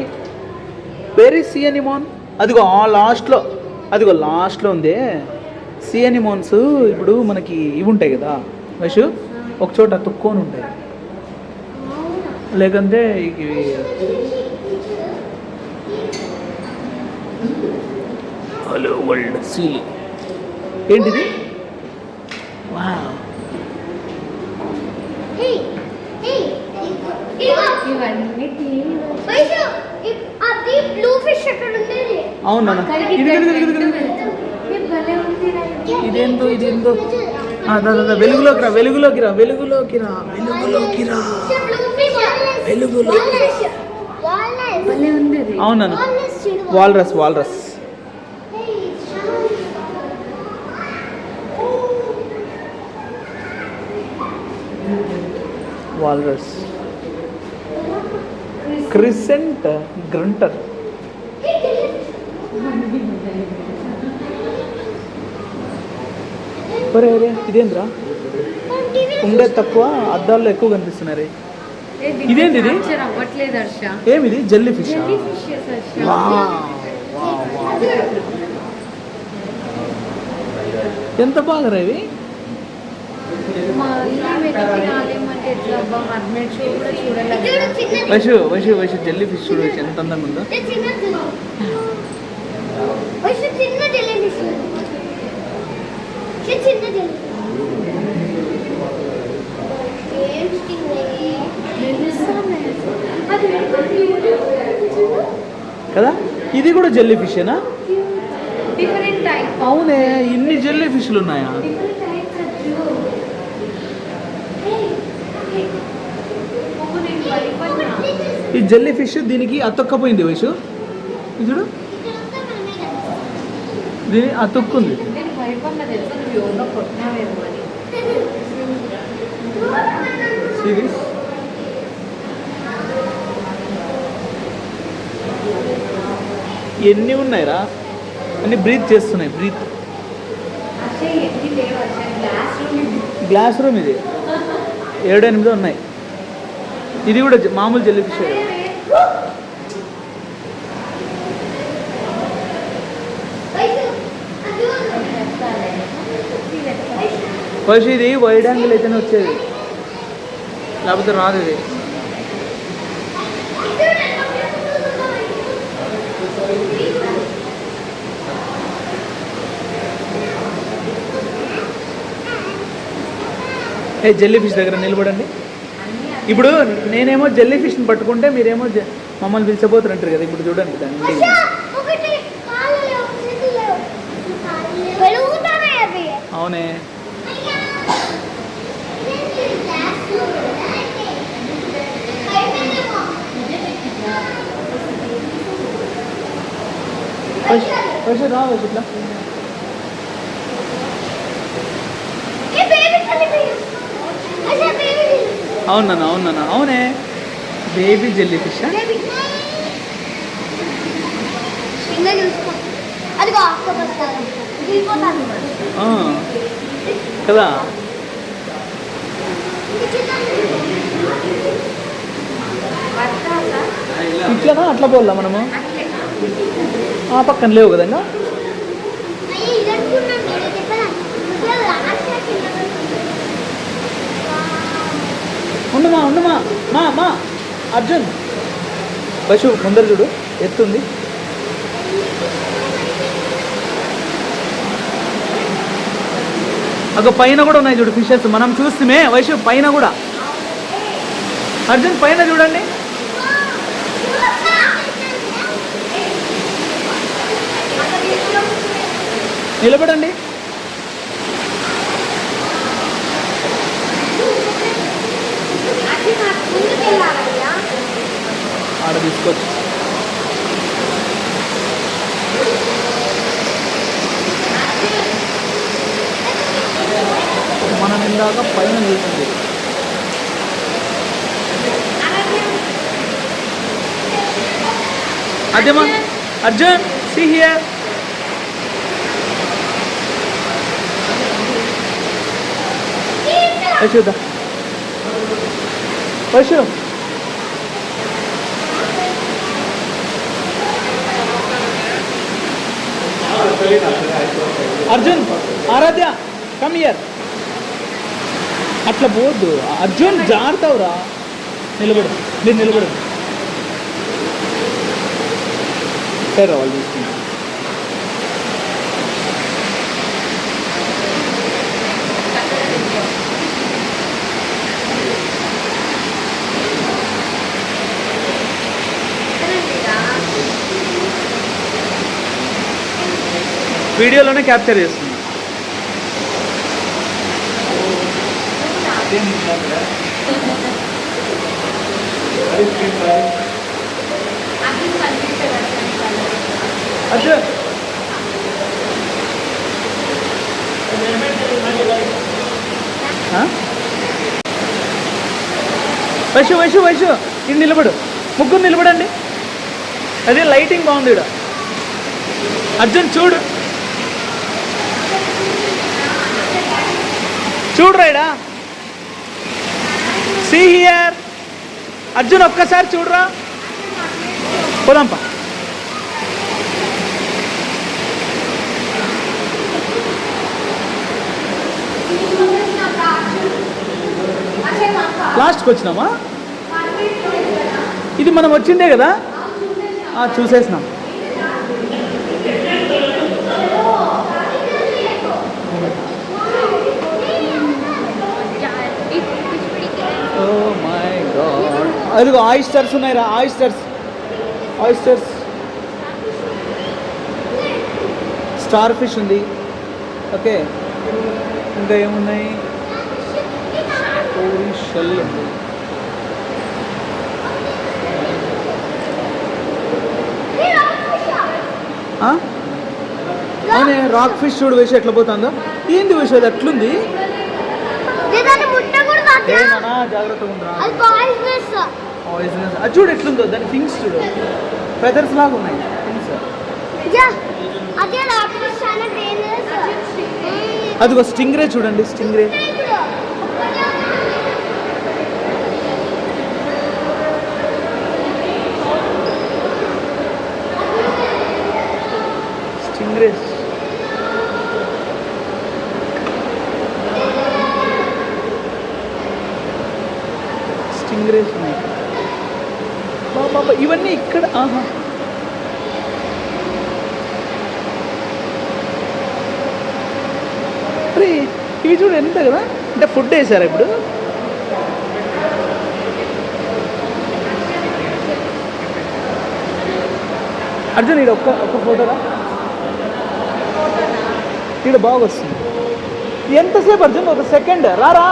వెరీ సియనిమోన్. అదిగో ఆ లాస్ట్లో, అదిగో లాస్ట్లో ఉంది. సియనిమోన్స్ ఇప్పుడు మనకి ఇవి ఉంటాయి కదా వైషు, ఒక చోట తుక్కొని ఉంటాయి. లేకంటే ఇవి హలో వరల్డ్ సీలి. ఏంటిది? వావ్. అవునా? ఇదేందో ఇదేందో. వెలుగులోకి రా, వెలుగులోకి రా, వెలుగులోకి రా, వెలుగులోకి రా, వెలుగులోకి. అవునా? Walrus, walrus. వాల్రస్. క్రిసెంట్ గ్రంటర్. ఒరే ఒరే ఇదేంద్రా ఉండేది తక్కువ అద్దాల్లో ఎక్కువ కనిపిస్తున్నారే. ఇదేంటి ఇది? అవ్వట్లేదు హర్ష. ఏమిది? Jelly fish. ఎంత బాగా ఇవి. వశు వశు వశు జెల్లీ ఫిష్ చూడు ఎంత అందంగా ఉందో. కదా ఇది కూడా జెల్లీ ఫిషేనా? అవునే, ఇన్ని జెల్లీ ఫిష్లు ఉన్నాయా? ఈ జెల్లీ ఫిష్ దీనికి అతొక్కపోయింది వయసు. ఇది చూడు, దీని అతుక్కుంది. ఎన్ని ఉన్నాయిరా? అన్ని బ్రీత్ చేస్తున్నాయి. బ్రీత్. గ్లాస్ రూమ్ ఇది. 7-8 ఉన్నాయి. ఇది కూడా మామూలు జెల్లీ ఫిష్. ఫస్ట్ ఇది వైడ్ యాంగిల్ అయితేనే వచ్చేది, లేకపోతే రాదు ఇది. జెల్లీ ఫిష్ దగ్గర నిలబడండి. ఇప్పుడు నేనేమో జెల్లీ ఫిష్ని పట్టుకుంటే మీరేమో మమ్మల్ని పిలిచబోతున్నట్టు కదా. ఇప్పుడు చూడండి దాన్ని. అవునే, రా ఇట్లా. అవునన్నా అవునన్నా అవునే, బేబీ జెల్లీ ఫిష్. కదా ఇట్లానా అట్లా పోల్లా మనము? ఆ పక్కన లేవు కదంగా. ఉండమా ఉండమా మా మా అర్జున్ పశు ముందర చూడు, ఎత్తుంది. అగ పైన కూడా ఉన్నాయి చూడు ఫిషెస్. మనం చూస్తే వైషు పైన కూడా. అర్జున్ పైన చూడండి. నిలబడండి. ఆడ తీసుకోవచ్చు. మనం ఇందాక పైన చూసింది. అదేమా అర్జున్, సీ హియర్. చూద్దాం వైషు. అర్జున్, ఆరాధ్య, కమ్ హియర్. అట్లా పోవద్దు అర్జున్, జారుతావురా. నిలబడు, మీరు నిలబడు. సరే వాళ్ళు తీసుకుంటారు. వీడియోలోనే క్యాప్చర్ చేస్తుంది. అర్జున్, వైషు వైషు వైషు ఇది నిలబడు. ముగ్గురు నిలబడండి. అదే లైటింగ్ బాగుంది ఇక్కడ. అర్జున్ చూడు. చూడరాడా, సీ హియర్. అర్జున్ ఒక్కసారి చూడరా. పోదాంపా. లాస్ట్కి వచ్చినామా? ఇది మనం వచ్చిందే కదా. చూసేసినాం. ఓ మై గాడ్, అదిగో ఆయిస్టర్స్ ఉన్నాయిరా. ఆయిస్టర్స్ స్టార్ ఫిష్ ఉంది. ఓకే, ఇంకా ఏమున్నాయి? షెల్ ఉంది. అవునే, రాక్ ఫిష్ చూడు వేసి ఎట్లా పోతుందో. ఏంది వేసి అది ఎట్లుంది? జాగ్రత్తగా ఉండరా. అది చూడు ఎట్లుందో, దాని థింగ్స్ చూడు, ఫెదర్స్ లాగా ఉన్నాయి థింగ్స్. అదిగో స్టింగ్రే చూడండి, స్టింగ్రే. స్టింగ్రేస్. స్టింగ్రేస్ ఉన్నాయి బాబా. ఇవన్నీ ఇక్కడ. అరే ఇవి చూడు ఎంత కదా, అంటే ఫుడ్ వేసారా ఇప్పుడు? అర్జున్ ఈడ ఒక్క ఫోటోరా. ఈడ బాగా వస్తుంది. ఎంతసేపు అర్జున్? ఒక సెకండ్ రారా.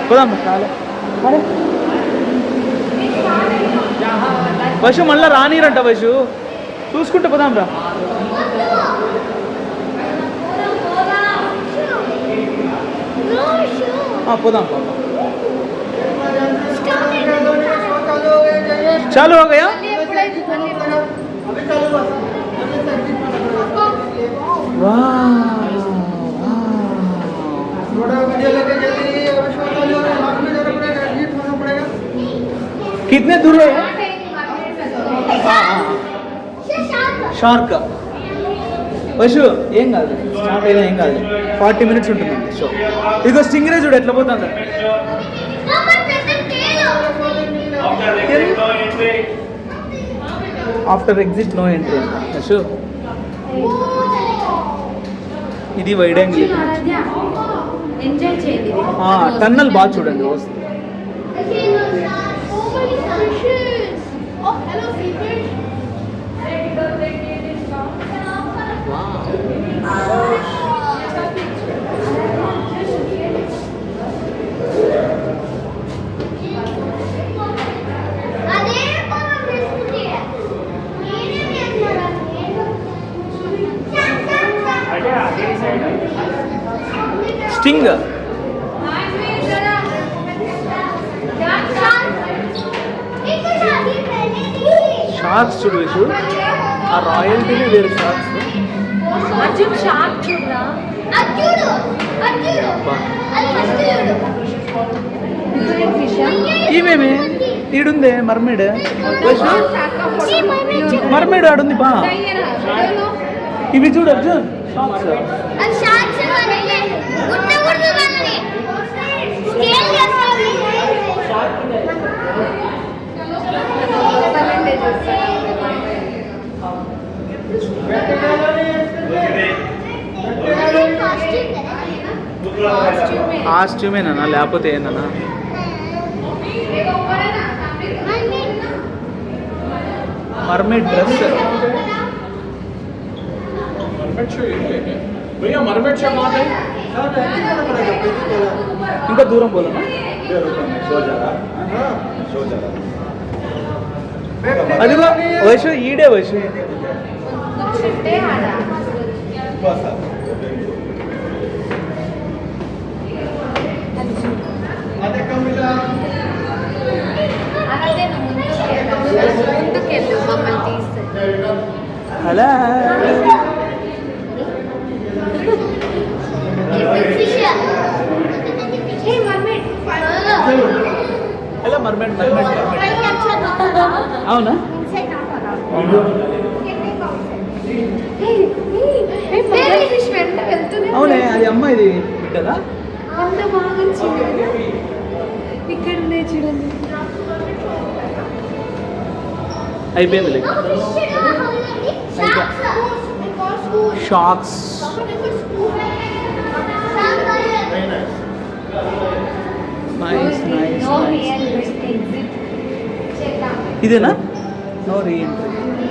పోదాం కాలే. వశు మళ్ళీ రానిరంట. వశు చూసుకుంటే పోదాం రా. పోదాం. చాలు हो गया. कितने दूर है? షార్క్. వశు ఏం కాదు, స్టార్ట్ అయినా ఏం కాదు. 40 minutes ఉంటుందండి షో. ఇదిగో స్టింగ్రే చూడు ఎట్లా పోతుంది. After exit no entry. Vashu ఇది వైడ్ యాంగిల్. టన్నల్ బాగా చూడండి వస్తుంది. స్టింగ్. షార్క్స్ చూడు విషు, ఆ రాయల్టీనే వేరు. షార్క్స్ ఇవేమే ఈడుందే మర్మేడ్. మర్మేడ్ ఆడుంది బా. ఇవి చూడు అర్జున్. కాస్ట్యూమేనా లేకపోతే ఏందన్నా? Mermaid dress. ఇంకా దూరం పోలేమా? అదిగో వయసు ఈడే వయసు. అలా మర్మెడ్ మర్మెడ్ అవునా అవునే అది అమ్మ ఇది బిడ్డదా అంత బాగా వచ్చింది ఇక్కడ చూడండి అయిపోయింది షాక్స్ నైస్ నైస్ ఇదేనా నో రీఎంట్రీ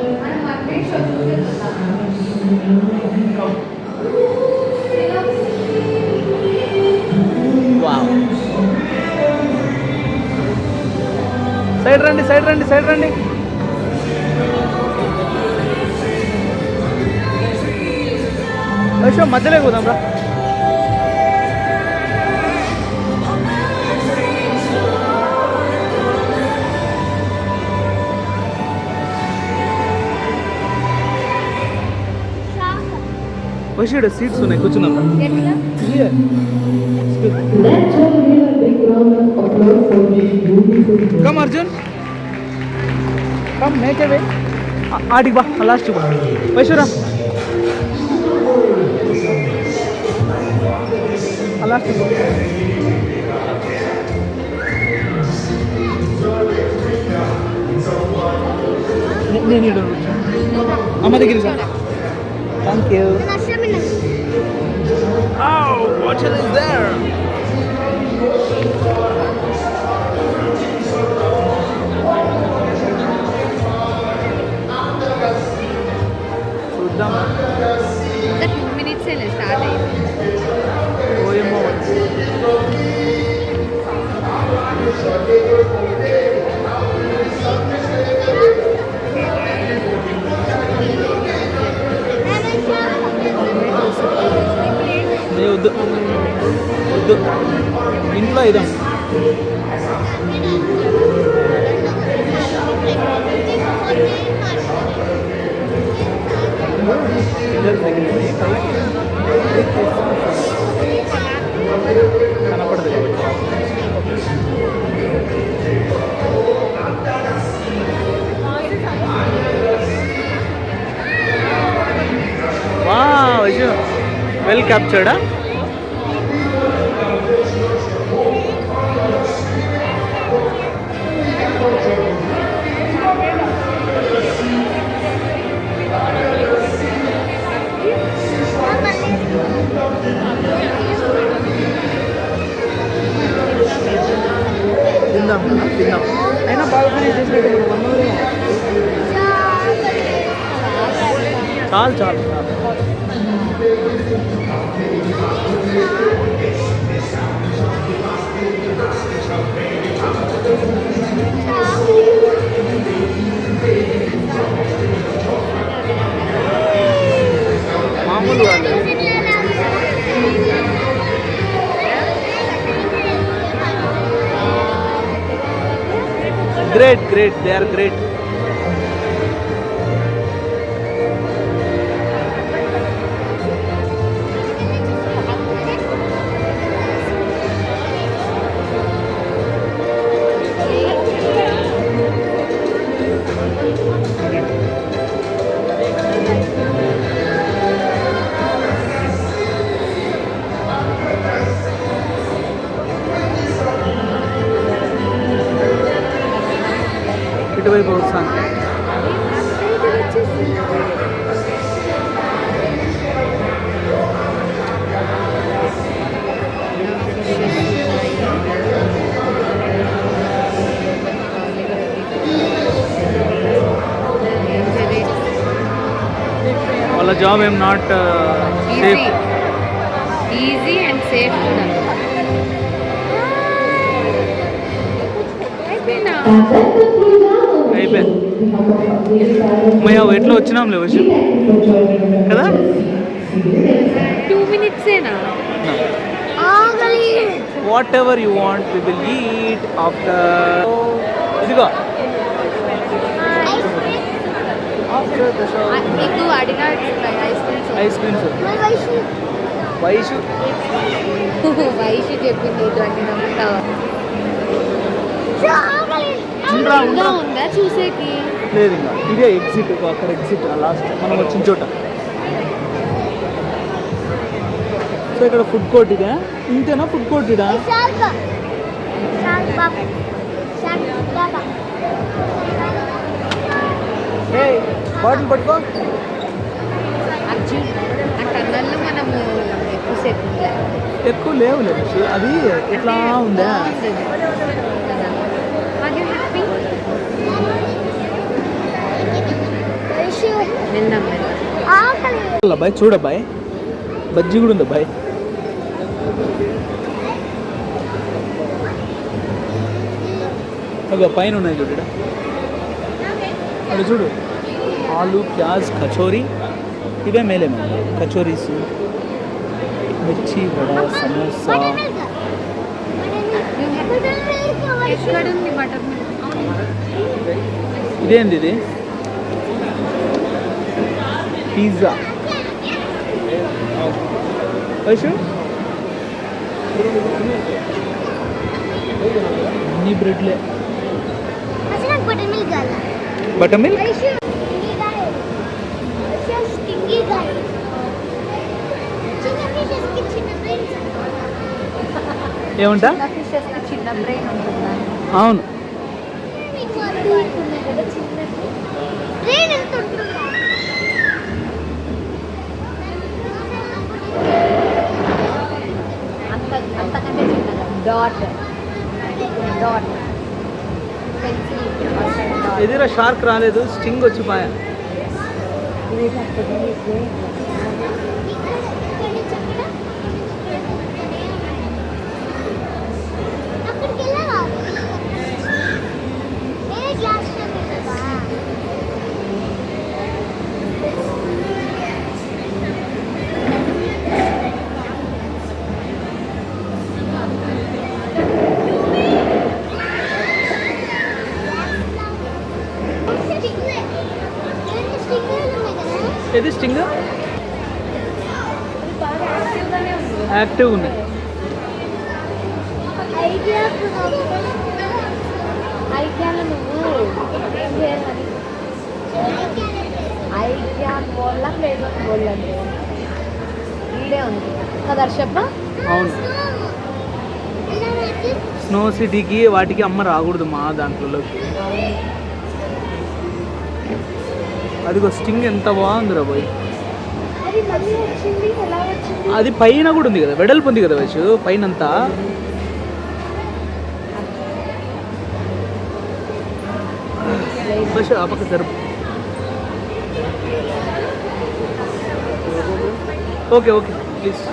వావ్ సైడ్ రండి సైడ్ రండి సైడ్ రండి అయ్యో మధ్యలో పోదాం రా వచ్చి సీట్స్ ఉన్నాయి కూర్చున్నాం come Arjun come make away ఆడికి బా లాస్ట్ బా వైశ్వరా లాస్ట్ నేను అమ్మ దగ్గర sir thank you what is there చూద్దాం ఇంకా 2 minutes స్టార్ట్ అయ్యింది ఓయేమో వద్దు వద్దు ఇంట్లో ఇదాం కనపడదు వెల్ క్యాప్చర్డా తిందాం తిందాం అయినా బాగా ఫినిష్ చేసినట్టు 1 అవర్ చాలు చాలు చాలు మామూలు వాళ్ళు great great they are great ఇటువైపు వస్తాను వాళ్ళ జాబ్ ఏం not safe easy and safe కూడా అయిపోయింది అమ్మయ్య ఎట్లా వచ్చినాంలే వచ్చి కదా 2 minutes whatever you want we will eat after ఇదిగో నీకు అడిగా ఐస్ క్రీమ్స్ వైషు వైషు చెప్పింది ఇటు అన్ని నమ్ముతావా ఉండరా ఇంకా ఉందా చూసేకి? లేదు ఇంకా ఇదే ఎగ్జిట్, అక్కడ ఎగ్జిట్ లాస్ట్ మనం వచ్చిన చోట. సో ఇక్కడ ఫుడ్ కోర్ట్ ఇదే, ఇంతేనా ఫుడ్ కోర్ట్ ఇడా? బాటిల్ పట్టుకో. అర్జున్ ఆ టన్నల్లో మనము ఎక్కువసేపు ఉండలేము. ఎక్కువ లేవు లేదు, అది ఇట్లా ఉందా? బాయ్ చూడబ్బాయ్, బజ్జీ కూడా ఉంది బాయ్. అగో పైన ఉన్నాయి చూడు, అది చూడు, ఆలు ప్యాజ్ కచోరీ, ఇవే మేలే మేము కచోరీస్, మిర్చి వడ, సమోసా. ఎక్కడుంది బటర్ మిల్క్? ఇదేంది ఇది? పిజ్జా. వైషు అన్ని బ్రెడ్లే. బటర్ మిల్క్ ఏమంటా? చిన్న బ్రెయిన్ ఉంటుందా? అవును. అంతకంటే చిన్నగా డాట్ డాట్ పెన్సిల్. ఎదురా షార్క్ రాలేదు, స్టింగ్ వచ్చి పాయా. ఏది స్టింగ్? యాక్టివ్ ఉన్నాయి. ఐక్యాలో నువ్వు ఏం చేయాలని? ఐక్యా వల్ల ప్లేస్ బోల్లండి ఈడే ఉంది కదా హర్షప్ప? అవును. స్నో సిటీకి వాటికి అమ్మ రాకూడదు మా దాంట్లోకి. అదిగో స్టింగ్ ఎంత బాగుందిరా బాయ్. అది పైన కూడా ఉంది కదా, వెడల్పు ఉంది కదా వైషు పైనంతా. వైషు ఆ పక్క జరుపు. Okay okay please.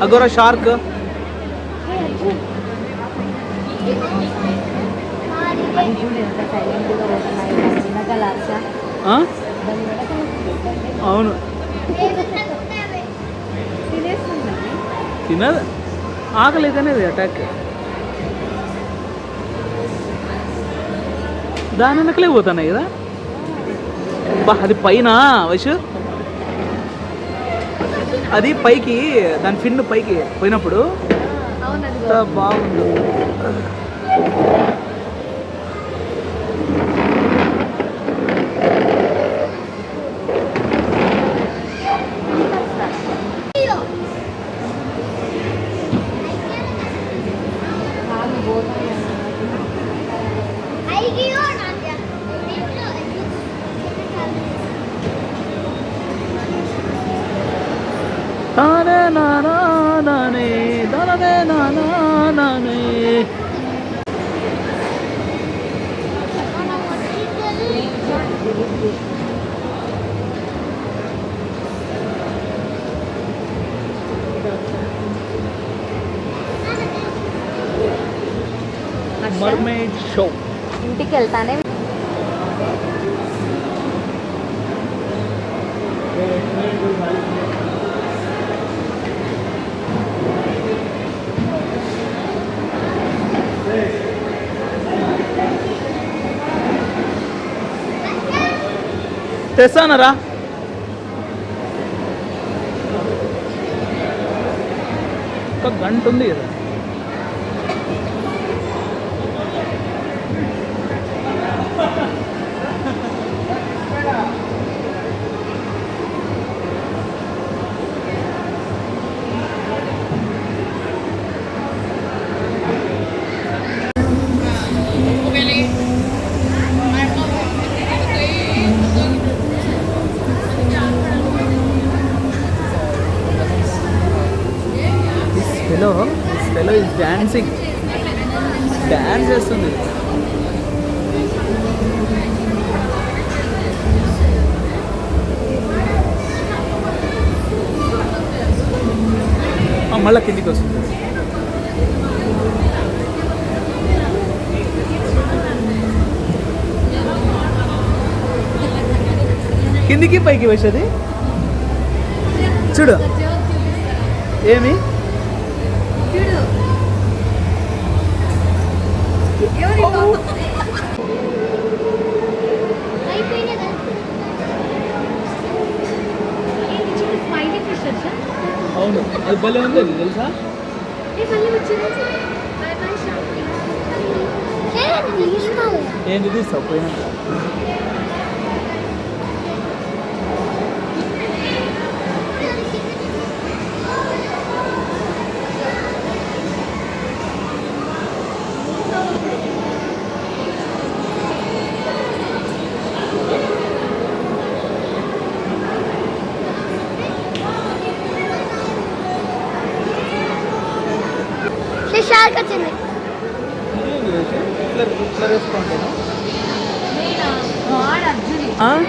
Agora shark. అవును తినదు, ఆకలి అయితేనే అటాక్. దాని వెనకలే పోతున్నాయి కదా. బా అది పైన వైషు, అది పైకి దాని ఫిన్ పైకి పోయినప్పుడు ఎంత బాగుంది. దానే నానా నానే దానే నానా నానే. Mermaid show. ఇంటికి వెళ్తానే తెస్తానరా ఒక గంట ఉంది కదా. This fellow is dancing. Dance చేస్తుంది. మళ్ళీ కిందికి వస్తుంది. కిందికి పైకి వేసేది చూడు. ఏమి అవును, అది భలే ఉంది. అది తెలుసా? ఏంటి తీస్తావు పోయినా? షార్క్ వచ్చింది. ఇట్లా వేసుకోండి. అవును,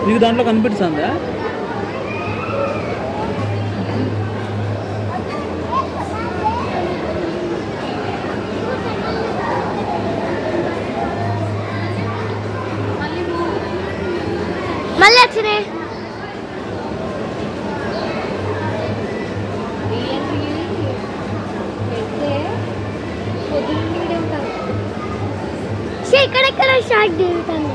నీకు దాంట్లో కనిపిస్తుందా? మళ్ళీ వచ్చినాయి. ఇక్కడెక్కడ షార్ట్ దిగుతాను.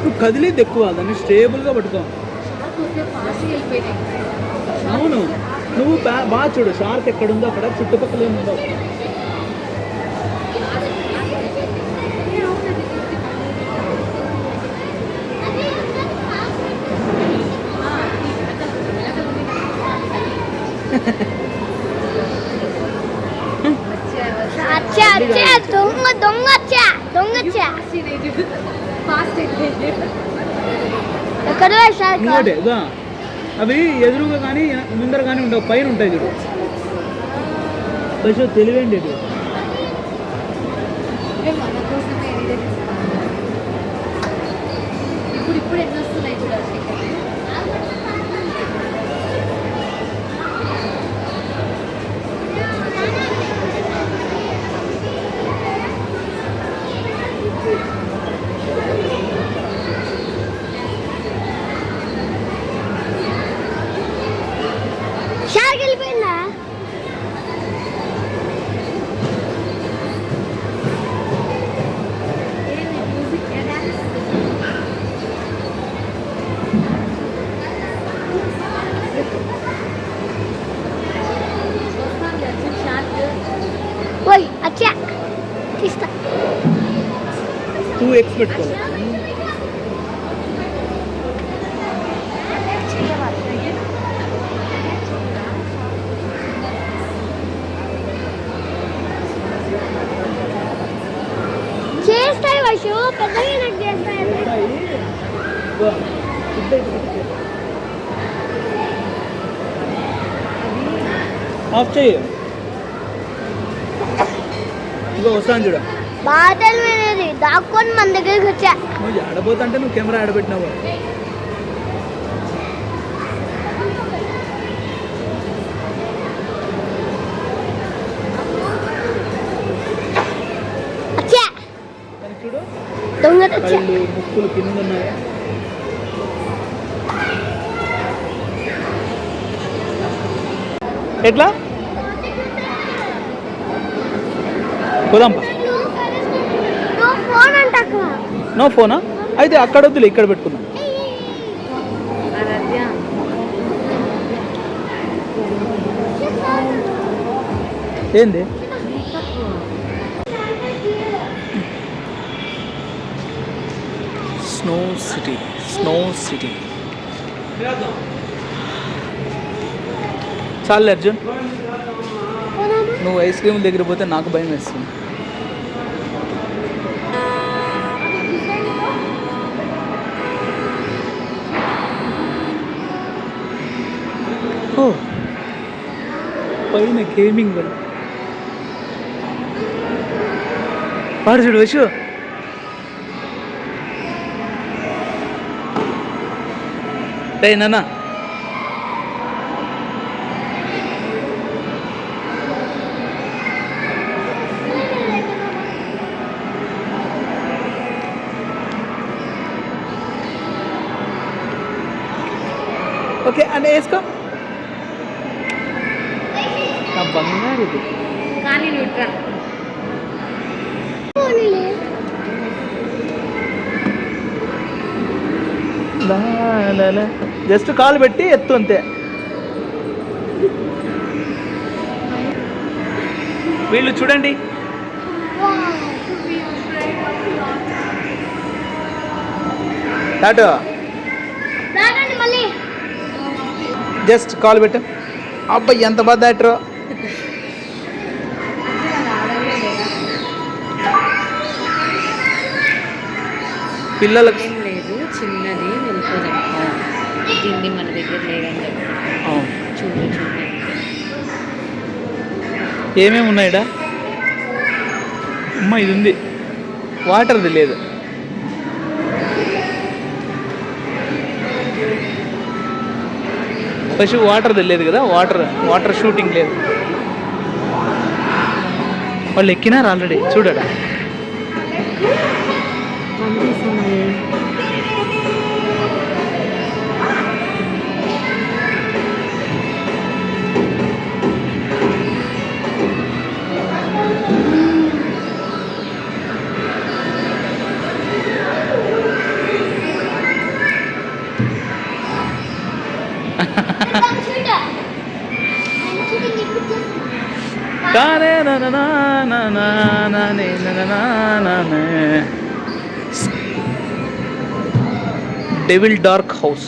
నువ్వు కదిలేదు ఎక్కువ, దాన్ని స్టేబుల్గా పట్టుకో. అవును, నువ్వు బాగా చూడు షార్క్ ఎక్కడుందో అక్కడ చుట్టుపక్కల ఏముందో. దొంగ దొంగ దొంగ ఎక్కడ ఇంకోటి అవి ఎదురుగా కానీ ముందర కానీ ఉండవు, పైన ఉంటాయి చూడు. పశువు తెలివేండి. ఇప్పుడు ఎన్ని వస్తున్నాయి చూడండి. షార్క్ వెళ్ళిపోయిందా? ఓయ్ అచ్చా తీస్తా. 2x పెట్టుకోవాలి. చేస్తాయి వర్షు, పెద్దగా నాకు చేస్తాయి. ఆఫ్ చెయ్యి. ఇగో వస్తాను చూడ. బాధలు వినేది దాక్కొని మన దగ్గరికి వచ్చా. నువ్వు ఆడబోతుంటే నువ్వు కెమెరా ఆడబెట్టినావు. వచ్చా కానీ చూడు దొంగ వచ్చా. కళ్ళు ముక్కులు కింద ఉన్నాయి. ఎట్లా పోదాంపా. నువ్వు ఫోన్ అంటాక నో ఫోనా? అయితే అక్కడ వద్దులే, ఇక్కడ పెట్టుకుందాం. ఏంది స్నో సిటీ, స్నో సిటీ. చాలు అర్జున్, నువ్వు ఐస్ క్రీమ్ దగ్గర పోతే నాకు భయం వేస్తుంది. ఓ పైన గేమింగ్ వల్ల వాడు చూడు వయసు. రే నాన్న, ఓకే అంటే వేసుకో. నా బంగారు ఇది. కానీ నుట్రా జస్ట్ కాలు పెట్టి ఎత్తు అంతే. వీళ్ళు చూడండి, టాటో మళ్ళీ జస్ట్ కాలు పెట్టు. అబ్బాయి ఎంత బాగా దాటరో. పిల్లలకు ఏం లేదు, చిన్నది వెళ్ళిపోదాం. దీన్ని మన దగ్గర లేదని చెప్పి చూడు చూడు ఏమేమి ఉన్నాయిడా. అమ్మ ఇది ఉంది, వాటర్ది లేదు. పశువు వాటర్ది లేదు కదా, వాటర్ షూటింగ్ లేదు. వాళ్ళు ఎక్కినారు ఆల్రెడీ, చూడడా. Devil dark house.